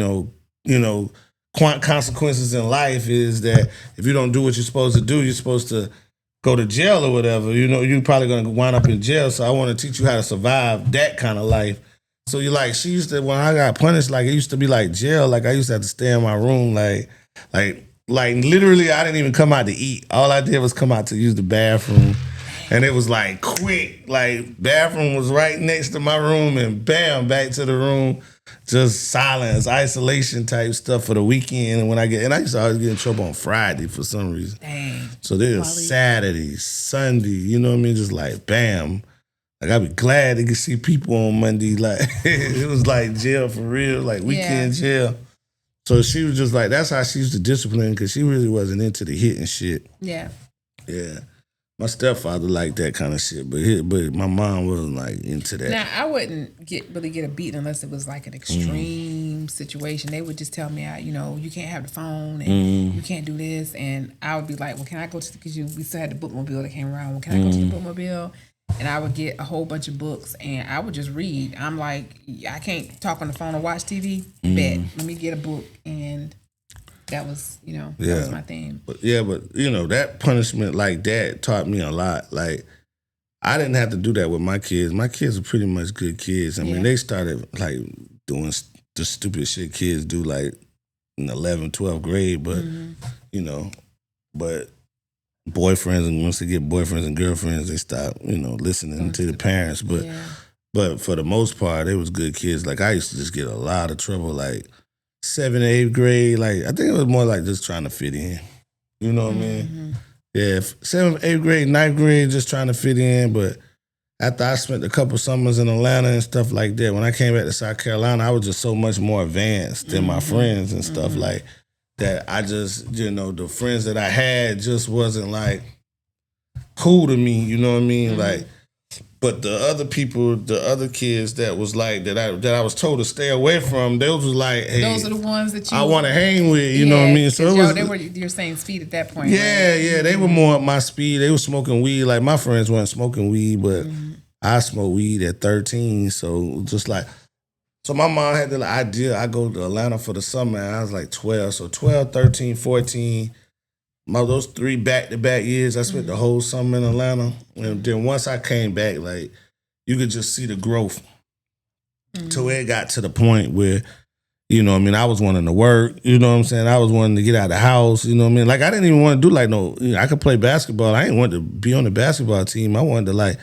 know, consequences in life is that if you don't do what you're supposed to do, you're supposed to go to jail or whatever. You know, you're probably gonna wind up in jail. So I want to teach you how to survive that kind of life. So you like, she used to, when I got punished, like, it used to be like jail. Like, I used to have to stay in my room, like literally, I didn't even come out to eat. All I did was come out to use the bathroom. And it was like quick, like bathroom was right next to my room, and bam, back to the room. Just silence, isolation type stuff for the weekend. And I used to always get in trouble on Friday for some reason. Dang. So there's Saturday, Sunday, you know what I mean? Just like bam. Like, I'd be glad to see people on Monday. Like, it was like jail for real, like weekend jail. So she was just like, that's how she used to discipline, because she really wasn't into the hitting shit. Yeah. Yeah. My stepfather liked that kind of shit, but my mom wasn't like into that. Now, I wouldn't really get a beat unless it was like an extreme same situation. They would just tell me, you can't have the phone and you can't do this. And I would be like, well, can I go to, because we still had the bookmobile that came around. Well, can I go to the bookmobile? And I would get a whole bunch of books and I would just read. I'm like, I can't talk on the phone or watch TV. Bet. Let me get a book. And that was, that was my thing. But that punishment like that taught me a lot. Like, I didn't have to do that with my kids. My kids are pretty much good kids. I mean, they started like doing the stupid shit kids do like in 11th, 12th grade. But, but boyfriends, and once they get boyfriends and girlfriends, they stop, listening to the parents. But for the most part, they was good kids. Like, I used to just get a lot of trouble, like 7th, 8th grade. Like, I think it was more like just trying to fit in. You know what I mean? Yeah, 7th, 8th grade, 9th grade, just trying to fit in. But after I spent a couple summers in Atlanta and stuff like that, when I came back to South Carolina, I was just so much more advanced than my friends and stuff like that. I just, the friends that I had just wasn't like cool to me, you know what I mean? Like, but the other people, the other kids that was like, that I was told to stay away from, those was like, hey, those are the ones that I want to hang with, you know what I mean? So they were your same speed at that point. Yeah, right? yeah, they were more at my speed. They were smoking weed. Like, my friends weren't smoking weed, but I smoked weed at 13. So just like, so my mom had the idea, I go to Atlanta for the summer, and I was like 12. So 12, 13, 14, those 3 back-to-back years, I spent the whole summer in Atlanta. And then once I came back, like, you could just see the growth. Till it got to the point where, I was wanting to work, you know what I'm saying? I was wanting to get out of the house, you know what I mean? Like, I didn't even want to do, like, I could play basketball. I didn't want to be on the basketball team. I wanted to, like,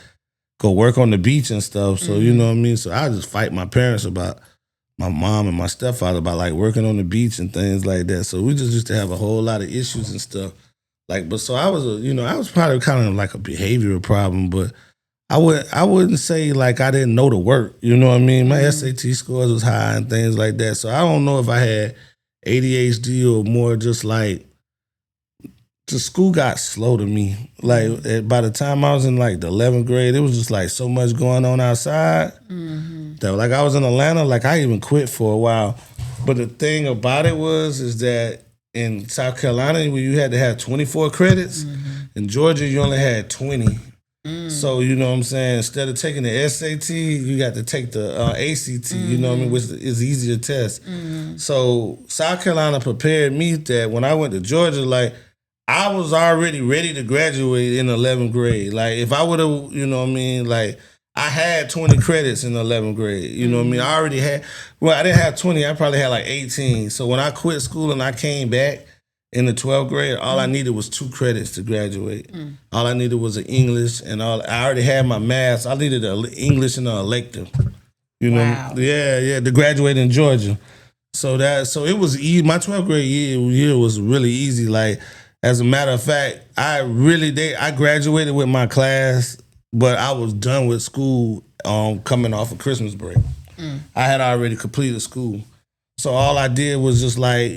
go work on the beach and stuff. So, you know what I mean? So I just fight my parents about, my mom and my stepfather about like working on the beach and things like that. So we just used to have a whole lot of issues and stuff. Like, but so I was I was probably kind of like a behavioral problem, but I wouldn't say like I didn't know the work. You know what I mean? My SAT scores was high and things like that. So I don't know if I had ADHD or more just like, the school got slow to me. Like, by the time I was in like the 11th grade, it was just like so much going on outside that like I was in Atlanta, like I even quit for a while. But the thing about it is that in South Carolina, where you had to have 24 credits, in Georgia, you only had 20. So, you know what I'm saying? Instead of taking the SAT, you got to take the ACT, you know what I mean, which is easier test. So South Carolina prepared me that when I went to Georgia, like, I was already ready to graduate in 11th grade. Like, if I would have, you know what I mean, like, I had 20 credits in 11th grade. You know what I mean? I already had, I didn't have 20. I probably had like 18. So when I quit school and I came back in the 12th grade, all I needed was 2 credits to graduate. All I needed was an English and I already had my math. I needed an English and an elective. You know? Wow. Yeah, to graduate in Georgia. So it was easy. My 12th grade year was really easy. Like, as a matter of fact, I graduated with my class, but I was done with school coming off of Christmas break. I had already completed school. So all I did was just like,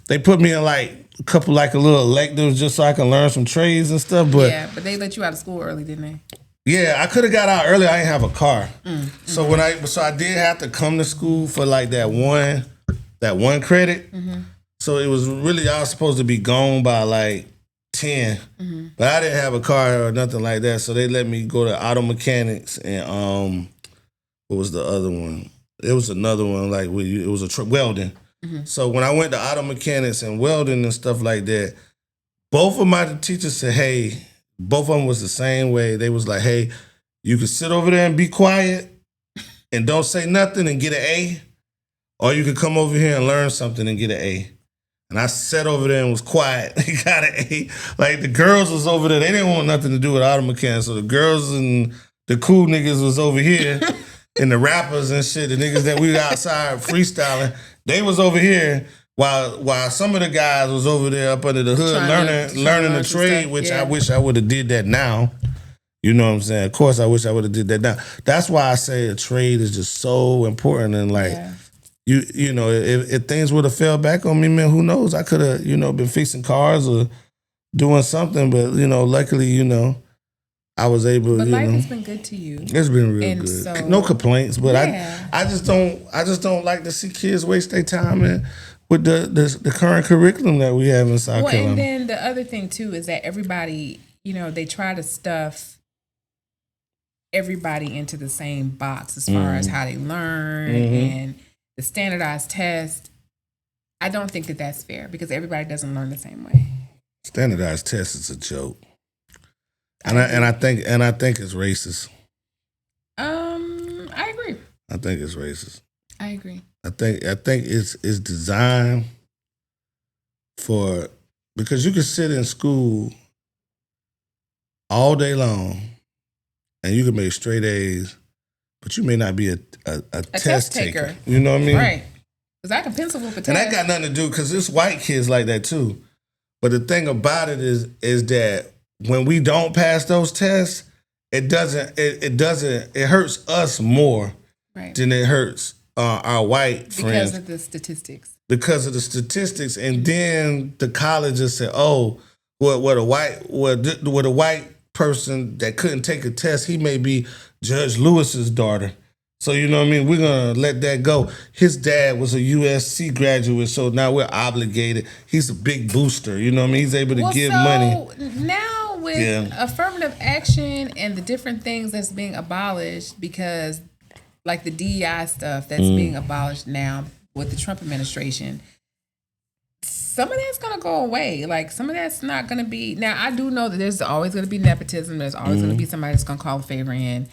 they put me in like a couple like a little electives just so I can learn some trades and stuff. But yeah, but they let you out of school early, didn't they? Yeah, I could have got out early. I didn't have a car. So I did have to come to school for like that one credit. So it was really, I was supposed to be gone by like 10, but I didn't have a car or nothing like that. So they let me go to auto mechanics and what was the other one? It was another one like it was welding. So when I went to auto mechanics and welding and stuff like that, both of my teachers said, hey, both of them was the same way. They was like, hey, you can sit over there and be quiet and don't say nothing and get an A, or you could come over here and learn something and get an A. And I sat over there and was quiet. He got an A. Like, the girls was over there. They didn't want nothing to do with auto mechanics. So the girls and the cool niggas was over here. And the rappers and shit, the niggas that we outside freestyling, they was over here while some of the guys was over there up under the hood learning the trade, which I wish I would have did that now. You know what I'm saying? Of course, I wish I would have did that now. That's why I say a trade is just so important. And like, you know, if things would have fell back on me, man, who knows? I could have, been fixing cars or doing something. But, luckily, I was able, But you life know, has been good to you. it's been real And good. so, No complaints, but yeah. I just don't like to see kids waste their time with the current curriculum that we have in South Well, Carolina. and then the other thing too is that everybody, they try to stuff everybody into the same box as far as how they learn and the standardized test. I don't think that that's fair because everybody doesn't learn the same way. Standardized test is a joke, and I think it's racist. I agree. I think it's racist. I agree. I think it's designed for, because you can sit in school all day long and you can make straight A's, but you may not be a test taker. You know what I mean? Right. Because I can pencil whip a test. And that got nothing to do, because it's white kids like that too. But the thing about it is that when we don't pass those tests, it hurts us more than it hurts our white friends. Because of the statistics. And then the colleges say, "Oh, what a white person that couldn't take a test, he may be Judge Lewis's daughter." So you know what I mean? We're gonna let that go. His dad was a USC graduate, so now we're obligated. He's a big booster. You know what I mean? He's able to give money. Now with affirmative action and the different things that's being abolished, because like the DEI stuff that's being abolished now with the Trump administration, some of that's gonna go away. Like some of that's not gonna be. Now I do know that there's always gonna be nepotism. There's always gonna be somebody that's gonna call a favor in.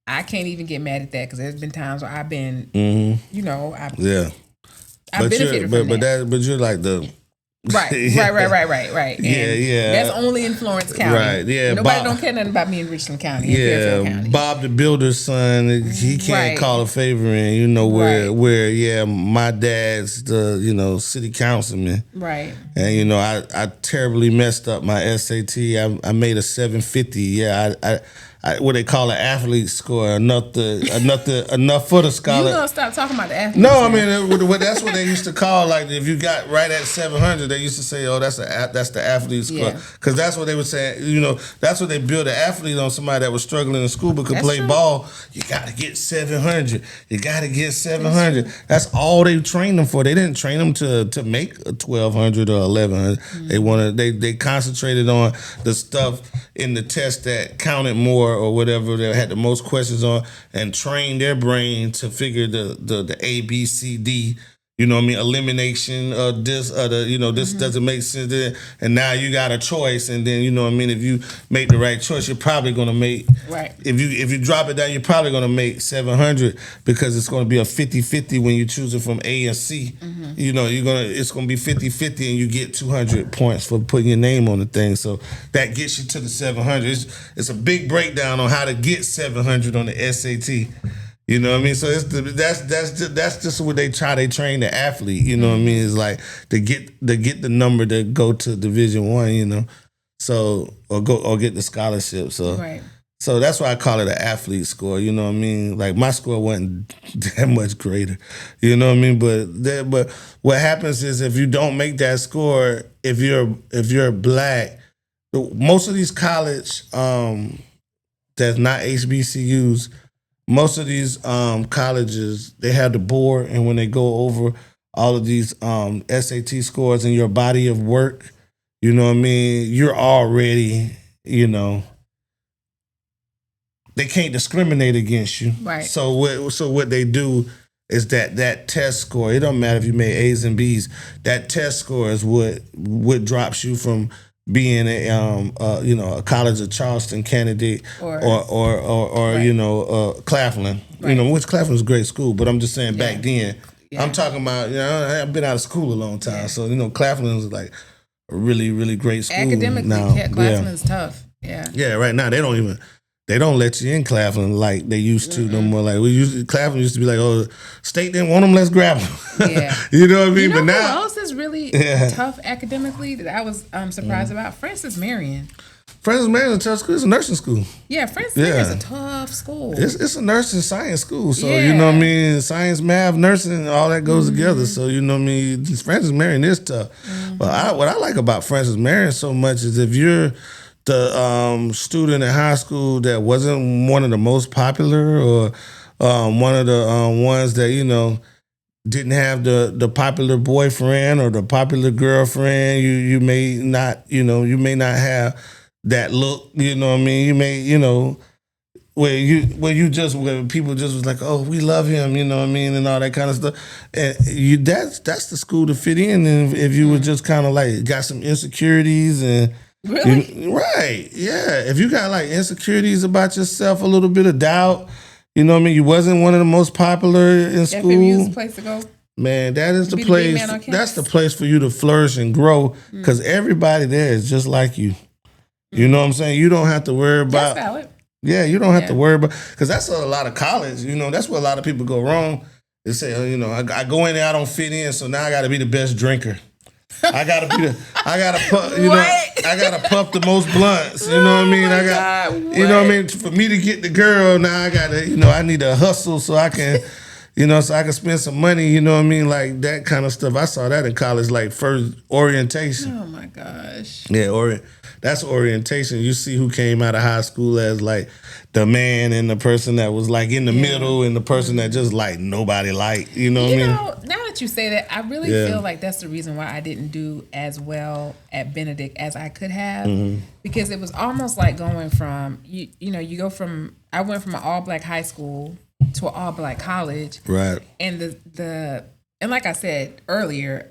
I can't even get mad at that because there's been times where I've been, I benefited from that. But you're like the right. And that's only in Florence County. Right, yeah. Nobody don't care nothing about me in Richland County. Fairfield County. Bob the Builder's son, he can't call a favor in. You know where my dad's the city councilman. Right. And I terribly messed up my SAT. I made a 750. Yeah, I what they call an athlete score, enough for the scholar. You gonna stop talking about the athletes? No, I mean that's what they used to call, like, if you got right at 700, they used to say, "Oh, that's the athlete score," because that's what they were saying. That's what they built an athlete on, somebody that was struggling in school but could play ball. You got to get 700. You got to get 700. That's all they trained them for. They didn't train them to make a 1200 or 1100. They concentrated on the stuff in the test that counted more, or whatever they had the most questions on, and train their brain to figure the A, B, C, D. You know what I mean? Elimination of this, this doesn't make sense. And now you got a choice, and then, you know what I mean, if you make the right choice, you're probably gonna make if you drop it down, you're probably gonna make 700, because it's gonna be a 50-50 when you choose it from A and C. It's gonna be 50-50, and you get 200 points for putting your name on the thing. So that gets you to the 700. It's a big breakdown on how to get 700 on the SAT. You know what I mean? So that's just what they train the athlete. You know what I mean? It's like to get the number to go to Division I. So or get the scholarship. So that's why I call it an athlete score. You know what I mean? Like my score wasn't that much greater. You know what I mean? But what happens is, if you don't make that score, if you're black, most of these college that's not HBCUs. Most of these colleges, they have the board, and when they go over all of these SAT scores and your body of work, you know what I mean, you're already, they can't discriminate against you. Right. So what they do is that test score, it don't matter if you made A's and B's, that test score is what drops you from being a College of Charleston candidate or Claflin, which Claflin's a great school, but I'm just saying back then, I'm talking about, I've been out of school a long time, so Claflin's like a really, really great school. Academically, now. Claflin's tough. Yeah, right now they don't let you in Claflin like they used to no more. Like Claflin used to be like, "Oh, state didn't want them, let's grab them." Yeah, you know what I mean. But now, who else is really tough academically that I was surprised about? Francis Marion. Francis Marion's a tough school. It's a nursing school. Yeah, Francis Marion's a tough school. It's a nursing science school, so you know what I mean. Science, math, nursing, all that goes together. So you know what I mean. Francis Marion is tough. But what I like about Francis Marion so much is if you're the student in high school that wasn't one of the most popular, or one of the ones that didn't have the popular boyfriend or the popular girlfriend. You may not have that look. You know what I mean? You may where people just was like, oh, we love him, you know what I mean, and all that kind of stuff. And that's the school to fit in. And if you were just kind of like got some insecurities and Really? right, yeah. If you got like insecurities about yourself, a little bit of doubt, you know what I mean, you wasn't one of the most popular in school. FMU is the place to go. Man, that is the Be the big place. man on campus. That's the place for you to flourish and grow, because everybody there is just like you. You know what I'm saying? You don't have to worry about. That's valid. Yeah, you don't have to worry about, because that's a lot of college. That's where a lot of people go wrong. They say, I go in there, I don't fit in, so now I got to be the best drinker. I gotta puff the most blunts. You know what I mean? You know what I mean? For me to get the girl, now I gotta, I need to hustle so I can, so I can spend some money. You know what I mean? Like that kind of stuff. I saw that in college, like first orientation. Oh my gosh. Yeah, that's orientation. You see who came out of high school as like the man, and the person that was like in the middle, and the person that just like nobody liked. You know what I mean? Now that you say that, I really feel like that's the reason why I didn't do as well at Benedict as I could have, because it was almost like going from I went from an all black high school to an all black college, right? And and like I said earlier,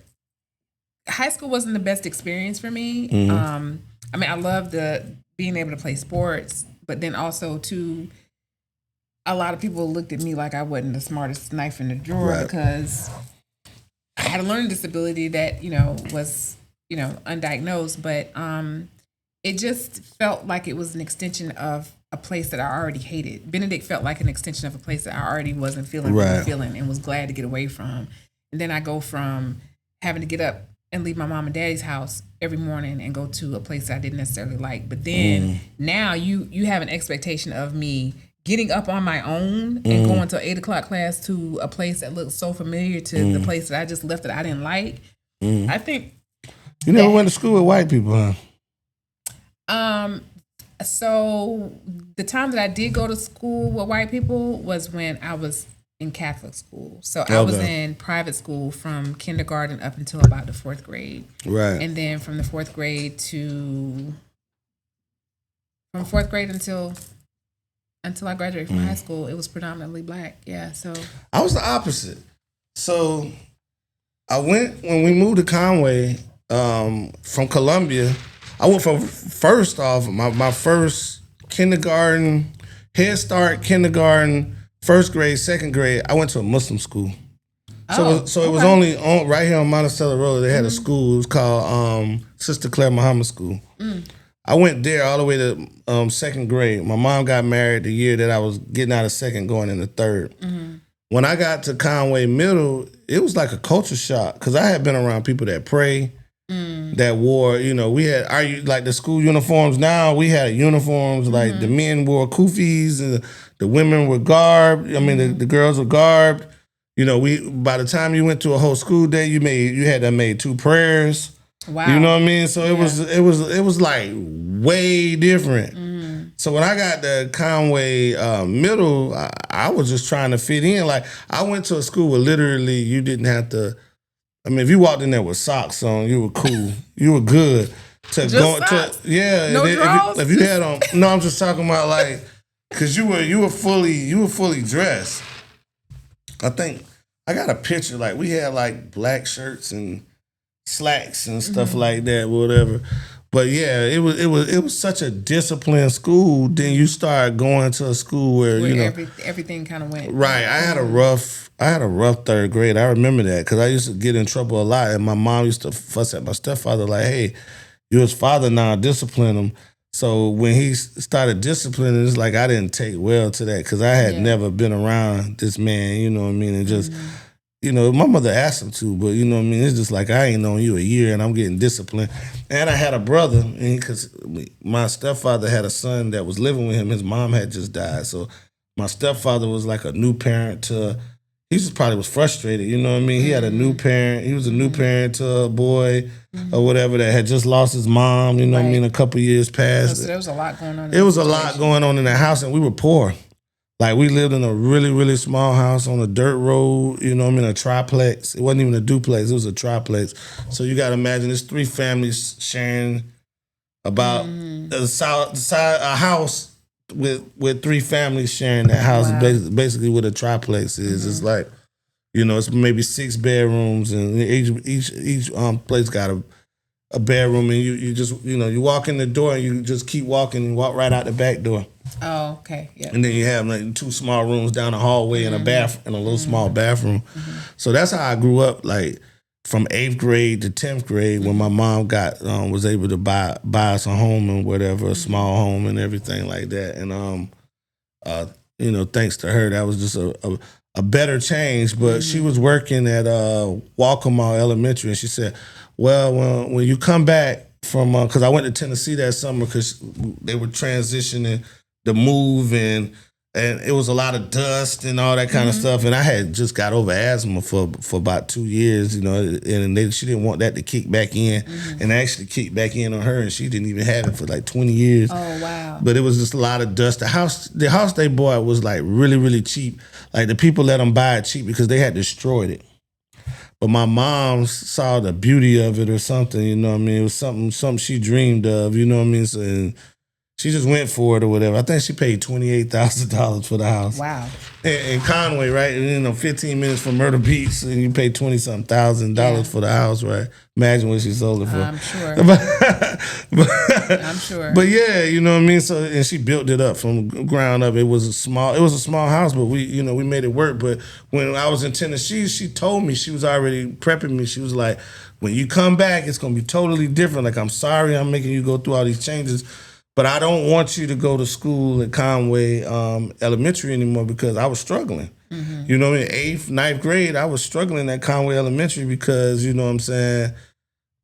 high school wasn't the best experience for me. I mean, I loved being able to play sports, but then also too, a lot of people looked at me like I wasn't the smartest knife in the drawer because I had a learning disability that was undiagnosed, but it just felt like it was an extension of a place that I already hated. Benedict felt like an extension of a place that I already wasn't feeling and was glad to get away from. And then I go from having to get up and leave my mom and daddy's house every morning and go to a place I didn't necessarily like. But then now you have an expectation of me getting up on my own and going to an 8 o'clock class to a place that looks so familiar to the place that I just left that I didn't like. I think you never went to school with white people, huh? So the time that I did go to school with white people was when I was in Catholic school. So I was in private school from kindergarten up until about the 4th grade. Right. And then from the 4th grade until I graduated from high school, it was predominantly black. Yeah. So I was the opposite. So I went, when we moved to Conway, from Columbia, I went from first off, my first kindergarten, Head Start, kindergarten, first grade, second grade, I went to a Muslim school. So it was only right here on Monticello Road. They had a school. It was called Sister Claire Muhammad School. I went there all the way to second grade. My mom got married the year that I was getting out of second, going into third. When I got to Conway Middle, it was like a culture shock, because I had been around people that pray, that wore, we had like the school uniforms. Now we had uniforms, like the men wore kufis and the women were garbed. I mean, the girls were garbed. By the time you went to a whole school day, you had to made 2 prayers. wow. You know what I mean? So it was like way different. So when I got to Conway Middle, I was just trying to fit in. Like, I went to a school where literally you didn't have to. I mean, if you walked in there with socks on, you were cool. You were good. No drawers? If you had on, no, I'm just talking about like, because you were fully dressed. I think I got a picture, like we had like black shirts and slacks and stuff like that, whatever. But yeah, it was such a disciplined school. Then you start going to a school where everything kind of went right. I had a rough third grade. I remember that, because I used to get in trouble a lot, and my mom used to fuss at my stepfather like, "Hey, you're his father now, discipline him." So when he started disciplining, it's like I didn't take well to that, because I had never been around this man. You know what I mean? And just my mother asked him to, but you know what I mean? It's just like, I ain't known you a year and I'm getting disciplined. And I had a brother, because my stepfather had a son that was living with him. His mom had just died. So my stepfather was like a new parent to he just probably was frustrated. You know what I mean? He had a new parent. He was a new parent to a boy or whatever that had just lost his mom. You know what I mean? A couple years past. So there was a lot going on. It was a lot going on in that house, and we were poor. Like, we lived in a really, really small house on a dirt road, you know what I mean, a triplex. It wasn't even a duplex, it was a triplex. So you got to imagine there's 3 families sharing about a house with 3 families sharing that house. Wow. Basically what a triplex is. It's like, you know, it's maybe 6 bedrooms, and each place got a bedroom, and you just, you know, you walk in the door and you just keep walking and walk right out the back door. Oh, okay. Yeah. And then you have like 2 small rooms down the hallway and a bath and a little small bathroom. So that's how I grew up, like from 8th grade to 10th grade, when my mom was able to buy us a home and whatever, a small home and everything like that. And you know, thanks to her, that was just a better change. But she was working at Walcomall Elementary, and she said, well, when you come back from, because I went to Tennessee that summer because they were transitioning the move, and it was a lot of dust and all that kind of stuff. And I had just got over asthma for about 2 years, you know, and she didn't want that to kick back in, and actually kicked back in on her, and she didn't even have it for like 20 years. Oh, wow. But it was just a lot of dust. The house they bought was like really, really cheap. Like, the people let them buy it cheap because they had destroyed it. But my mom saw the beauty of it or something, you know what I mean? It was something she dreamed of, you know what I mean? So, and she just went for it or whatever. I think she paid $28,000 for the house. Wow. In Conway, right? And, you know, 15 minutes from Myrtle Beach, and you pay $20-something thousand for the house, right? Imagine what she sold it for. I'm sure. I'm sure. But yeah, you know what I mean? So, and she built it up from ground up. It was a small house, but we made it work. But when I was in Tennessee, she told me, she was already prepping me. She was like, when you come back, it's going to be totally different. Like, I'm sorry I'm making you go through all these changes, but I don't want you to go to school at Conway Elementary anymore, because I was struggling. You know what I mean? 8th, 9th grade, I was struggling at Conway Elementary because, you know what I'm saying,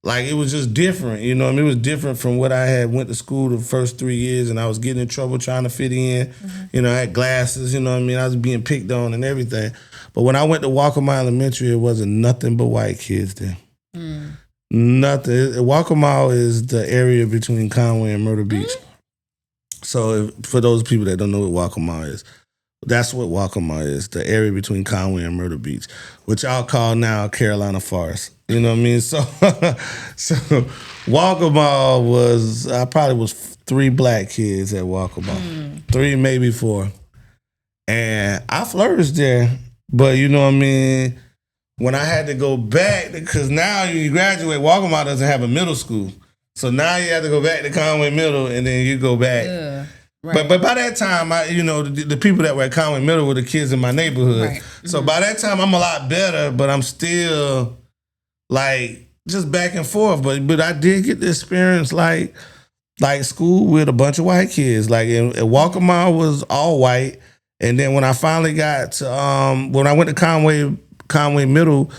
like, it was just different. You know what I mean? It was different from what I had went to school the first 3 years, and I was getting in trouble trying to fit in. You know, I had glasses, you know what I mean? I was being picked on and everything. But when I went to Walcomall Elementary, it wasn't nothing but white kids there. Nothing. Walcomall is the area between Conway and Myrtle Beach. So for those people that don't know what Walcomall is, that's what Walcomall is, the area between Conway and Myrtle Beach, which I'll call now Carolina Forest. You know what I mean? So Walcomall was, I probably was 3 black kids at Walcomall. 3, maybe 4. And I flourished there. But you know what I mean? When I had to go back, because now you graduate, Walcomall doesn't have a middle school. So now you have to go back to Conway Middle, and then you go back. Right. But by that time, the people that were at Conway Middle were the kids in my neighborhood. Right. So by that time, I'm a lot better, but I'm still like just back and forth. But I did get the experience like school with a bunch of white kids. Like, at Walcomall was all white, and then when I finally got to when I went to Conway Middle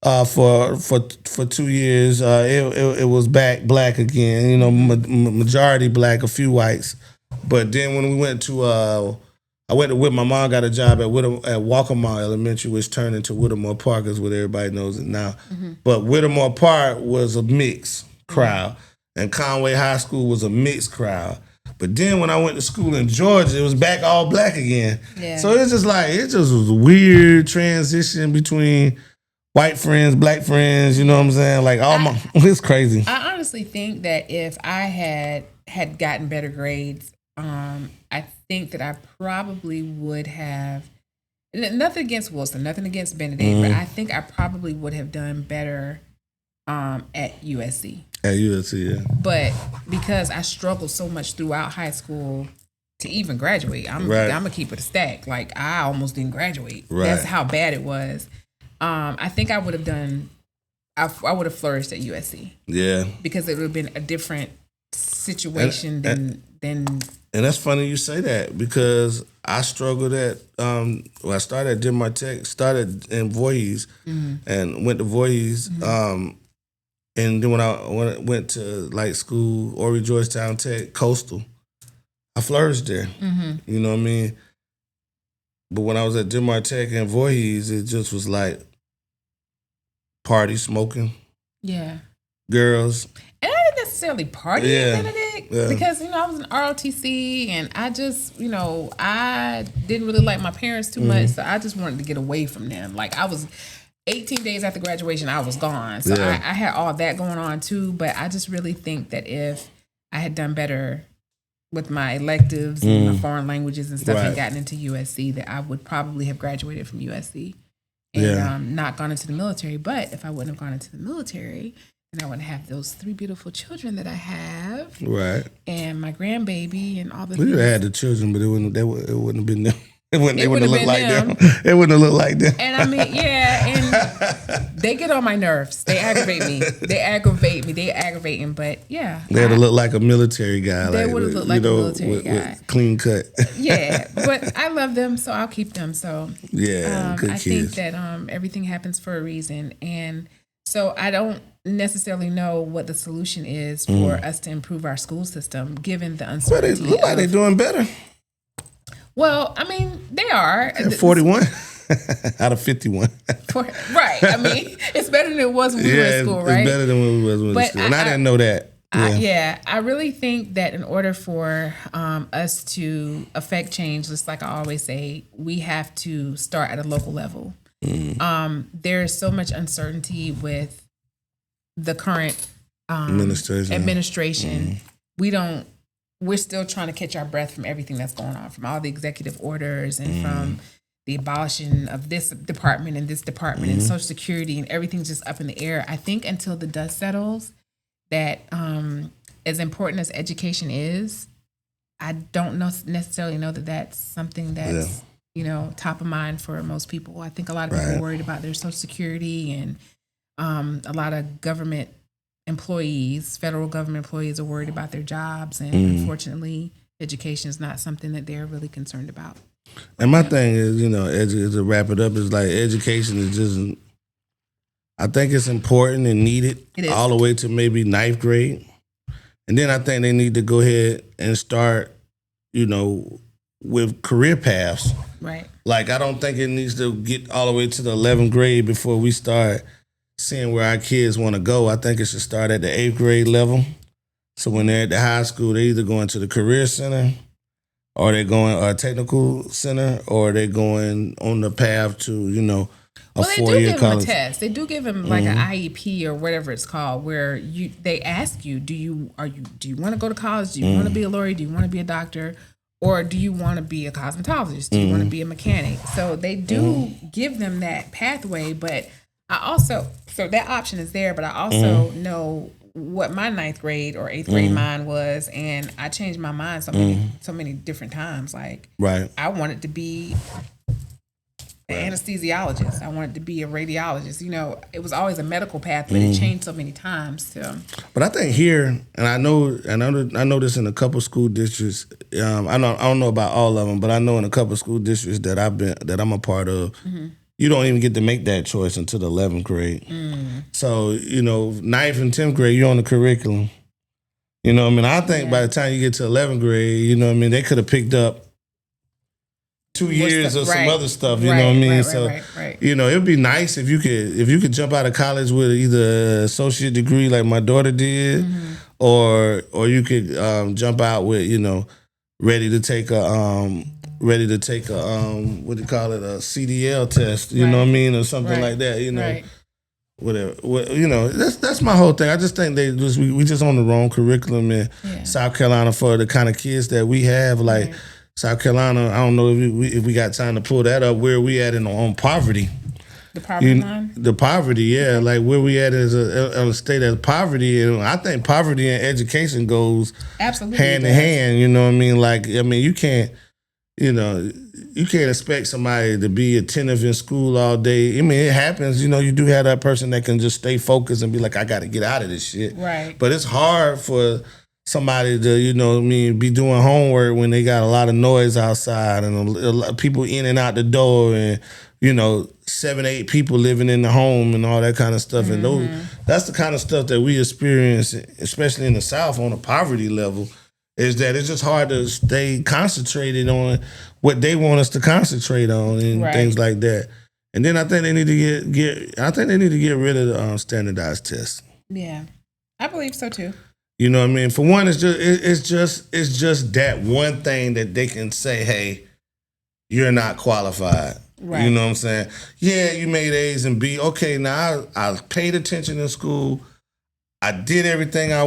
for 2 years, it was black again. You know, majority black, a few whites. But then when we went to, I went to my mom got a job at Walcomall Elementary, which turned into Whittemore Park, is what everybody knows it now. But Whittemore Park was a mixed crowd, and Conway High School was a mixed crowd. But then when I went to school in Georgia, it was back all black again. Yeah. So it just was a weird transition between white friends, black friends, you know what I'm saying? Like, it's crazy. I honestly think that if I had gotten better grades, I think that I probably would have, nothing against Wilson, nothing against Benedict, but I think I probably would have done better at USC. At USC, yeah. But because I struggled so much throughout high school to even graduate, I'm gonna keep it a stack. Like, I almost didn't graduate. Right. That's how bad it was. I think I would have done, I would have flourished at USC. Yeah. Because it would have been a different situation than. And that's funny you say that, because I struggled at, I started at Denmark Tech, started in Voorhees, and went to Voorhees. And then when I went to like school, Horry Georgetown Tech, Coastal, I flourished there. You know what I mean? But when I was at Denmark Tech and Voorhees, it just was like party, smoking, Yeah. girls. And I didn't necessarily party Yeah. at Benedict Yeah. because, I was in ROTC and I just, I didn't really like my parents too much. So I just wanted to get away from them. Like I was 18 days after graduation, I was gone. So Yeah. I had all that going on too. But I just really think that if I had done better with my electives and my foreign languages and stuff and Right. gotten into USC, that I would probably have graduated from USC and not gone into the military. But if I wouldn't have gone into the military, then I wouldn't have those 3 beautiful children that I have, Right. and my grandbaby and all the We things. would have had the children, but it wouldn't have been them. They wouldn't have wouldn't looked have like been them. It wouldn't have looked like them. And I mean, and they get on my nerves. They aggravate me. They aggravate me. But yeah, They had to look like a military guy. They like, would have looked like a military guy. With clean cut. Yeah, but I love them, so I'll keep them. So Yeah, good I kids. think that everything happens for a reason, and so I don't necessarily know what the solution is for us to improve our school system, given the But it uncertainty. look like they're doing better. Well, I mean, they are 41 out of 51. Right. I mean, it's better than it was when we were in school, right? It's better than when we was in But school. And I didn't know that. I really think that in order for us to affect change, just like I always say, we have to start at a local level. There is so much uncertainty with the current administration. We're still trying to catch our breath from everything that's going on, from all the executive orders and from the abolishing of this department and Social Security, and everything's just up in the air. I think until the dust settles, that as important as education is, I don't necessarily know that that's something that's top of mind for most people. I think a lot of people are worried about their Social Security, and a lot of government employees, federal government employees, are worried about their jobs, and unfortunately, education is not something that they're really concerned about. And my thing is, to wrap it up, is like education is just, I think it's important and needed all the way to maybe 9th grade. And then I think they need to go ahead and start, with career paths. Right. Like, I don't think it needs to get all the way to the 11th grade before we start seeing where our kids want to go. I think it should start at the 8th grade level. So when they're at the high school, they're either going to the career center, or they're going a technical center, or they're going on the path to, a 4-year college. They do give them a test. They do give them like an IEP or whatever it's called, where they ask you, do you want to go to college? Do you want to be a lawyer? Do you want to be a doctor? Or do you want to be a cosmetologist? Do you want to be a mechanic? So they do give them that pathway, but so that option is there, but I also know what my 9th grade or 8th grade mind was, and I changed my mind so many different times. Like, I wanted to be an anesthesiologist. I wanted to be a radiologist. It was always a medical path, but it changed so many times. But I think here, and I know this in a couple school districts. I don't know about all of them, but I know in a couple school districts that I'm a part of. You don't even get to make that choice until the 11th grade. So, 9th and 10th grade, you're on the curriculum. I think by the time you get to 11th grade, they could have pioked up 2 years or some other stuff, you know what I mean? It would be nice if you could jump out of college with either an associate degree like my daughter did, or you could jump out with, ready to take a what do you call it, a CDL test, you know what I mean, or something like that, whatever. That's my whole thing. I just think we just on the wrong curriculum in South Carolina for the kind of kids that we have. Like South Carolina, I don't know if we got time to pull that up. Where we at on poverty? The poverty line? The poverty, yeah. Like where we at as a state of poverty. And I think poverty and education goes absolutely hand in hand. You know what I mean? Like, you can't. You can't expect somebody to be attentive in school all day. It happens. You do have that person that can just stay focused and be like, I got to get out of this shit. Right. But it's hard for somebody to, be doing homework when they got a lot of noise outside and a lot of people in and out the door, and 7, 8 people living in the home and all that kind of stuff. And that's the kind of stuff that we experience, especially in the South on a poverty level. is that it's just hard to stay concentrated on what they want us to concentrate on and things like that. And then I think they need to get rid of the standardized tests. Yeah, I believe so too. You know what I mean? For one, it's just that one thing that they can say, hey, you're not qualified. Right. You know what I'm saying? Yeah, you made A's and B. Okay, now I paid attention in school. I did everything I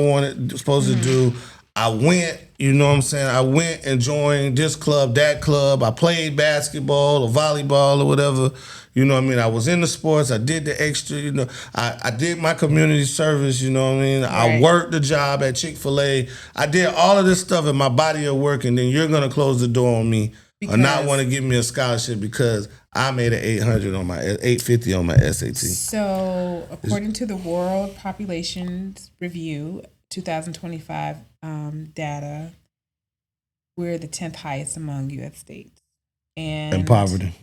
supposed to do. I went, you know what I'm saying? I went and joined this club, that club. I played basketball or volleyball or whatever. You know what I mean? I was in the sports. I did the extra, you know. I did my community service, you know what I mean? Right. I worked the job at Chick-fil-A. I did all of this stuff in my body of work, and then you're going to close the door on me or not want to give me a scholarship because I made an 850 on my SAT. So, according to the World Population Review 2025 data, we're the 10th highest among U.S. states. And poverty.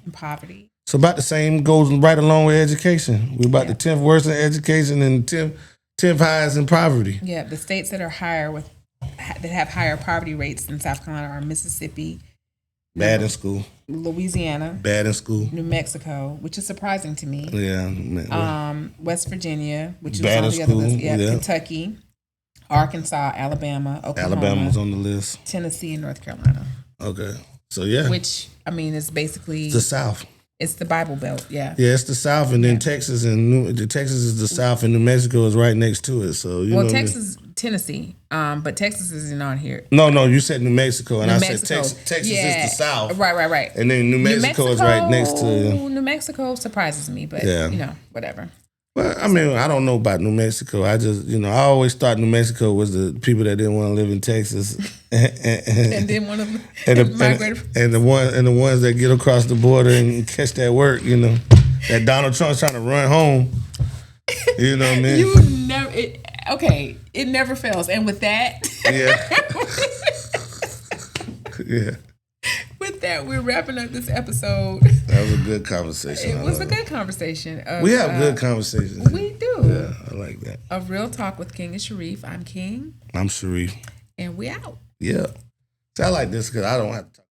So about the same goes right along with education. We're about the 10th worst in education and 10th highest in poverty. Yeah, the states that are that have higher poverty rates than South Carolina are Mississippi, bad in school, Louisiana, bad in school, New Mexico, which is surprising to me. Yeah. West Virginia, which is bad on the other list. Yeah, yeah. Kentucky, Arkansas, Alabama, Oklahoma. Alabama's on the list. Tennessee and North Carolina. Okay. So yeah. Which I mean is basically the South. It's the Bible Belt, yeah. Yeah, it's the South, and then Texas Texas is the South, and New Mexico is right next to it. So Texas, Tennessee, but Texas isn't on here. No, you said New Mexico, and I said Texas is the South. Right. And then New Mexico is right next to it. New Mexico surprises me, but whatever. Well, I mean, I don't know about New Mexico. I just, I always thought New Mexico was the people that didn't want to live in Texas, and didn't want to migrate. And the ones that get across the border and catch that work, that Donald Trump's trying to run home. You know what I mean? It never fails. And with that, yeah. With that, we're wrapping up this episode. That was a good conversation. It was a good conversation. We have good conversations. We do. Yeah, I like that. A Real Talk with King and Sharif. I'm King. I'm Sharif. And we out. Yeah. So I like this because I don't have to talk.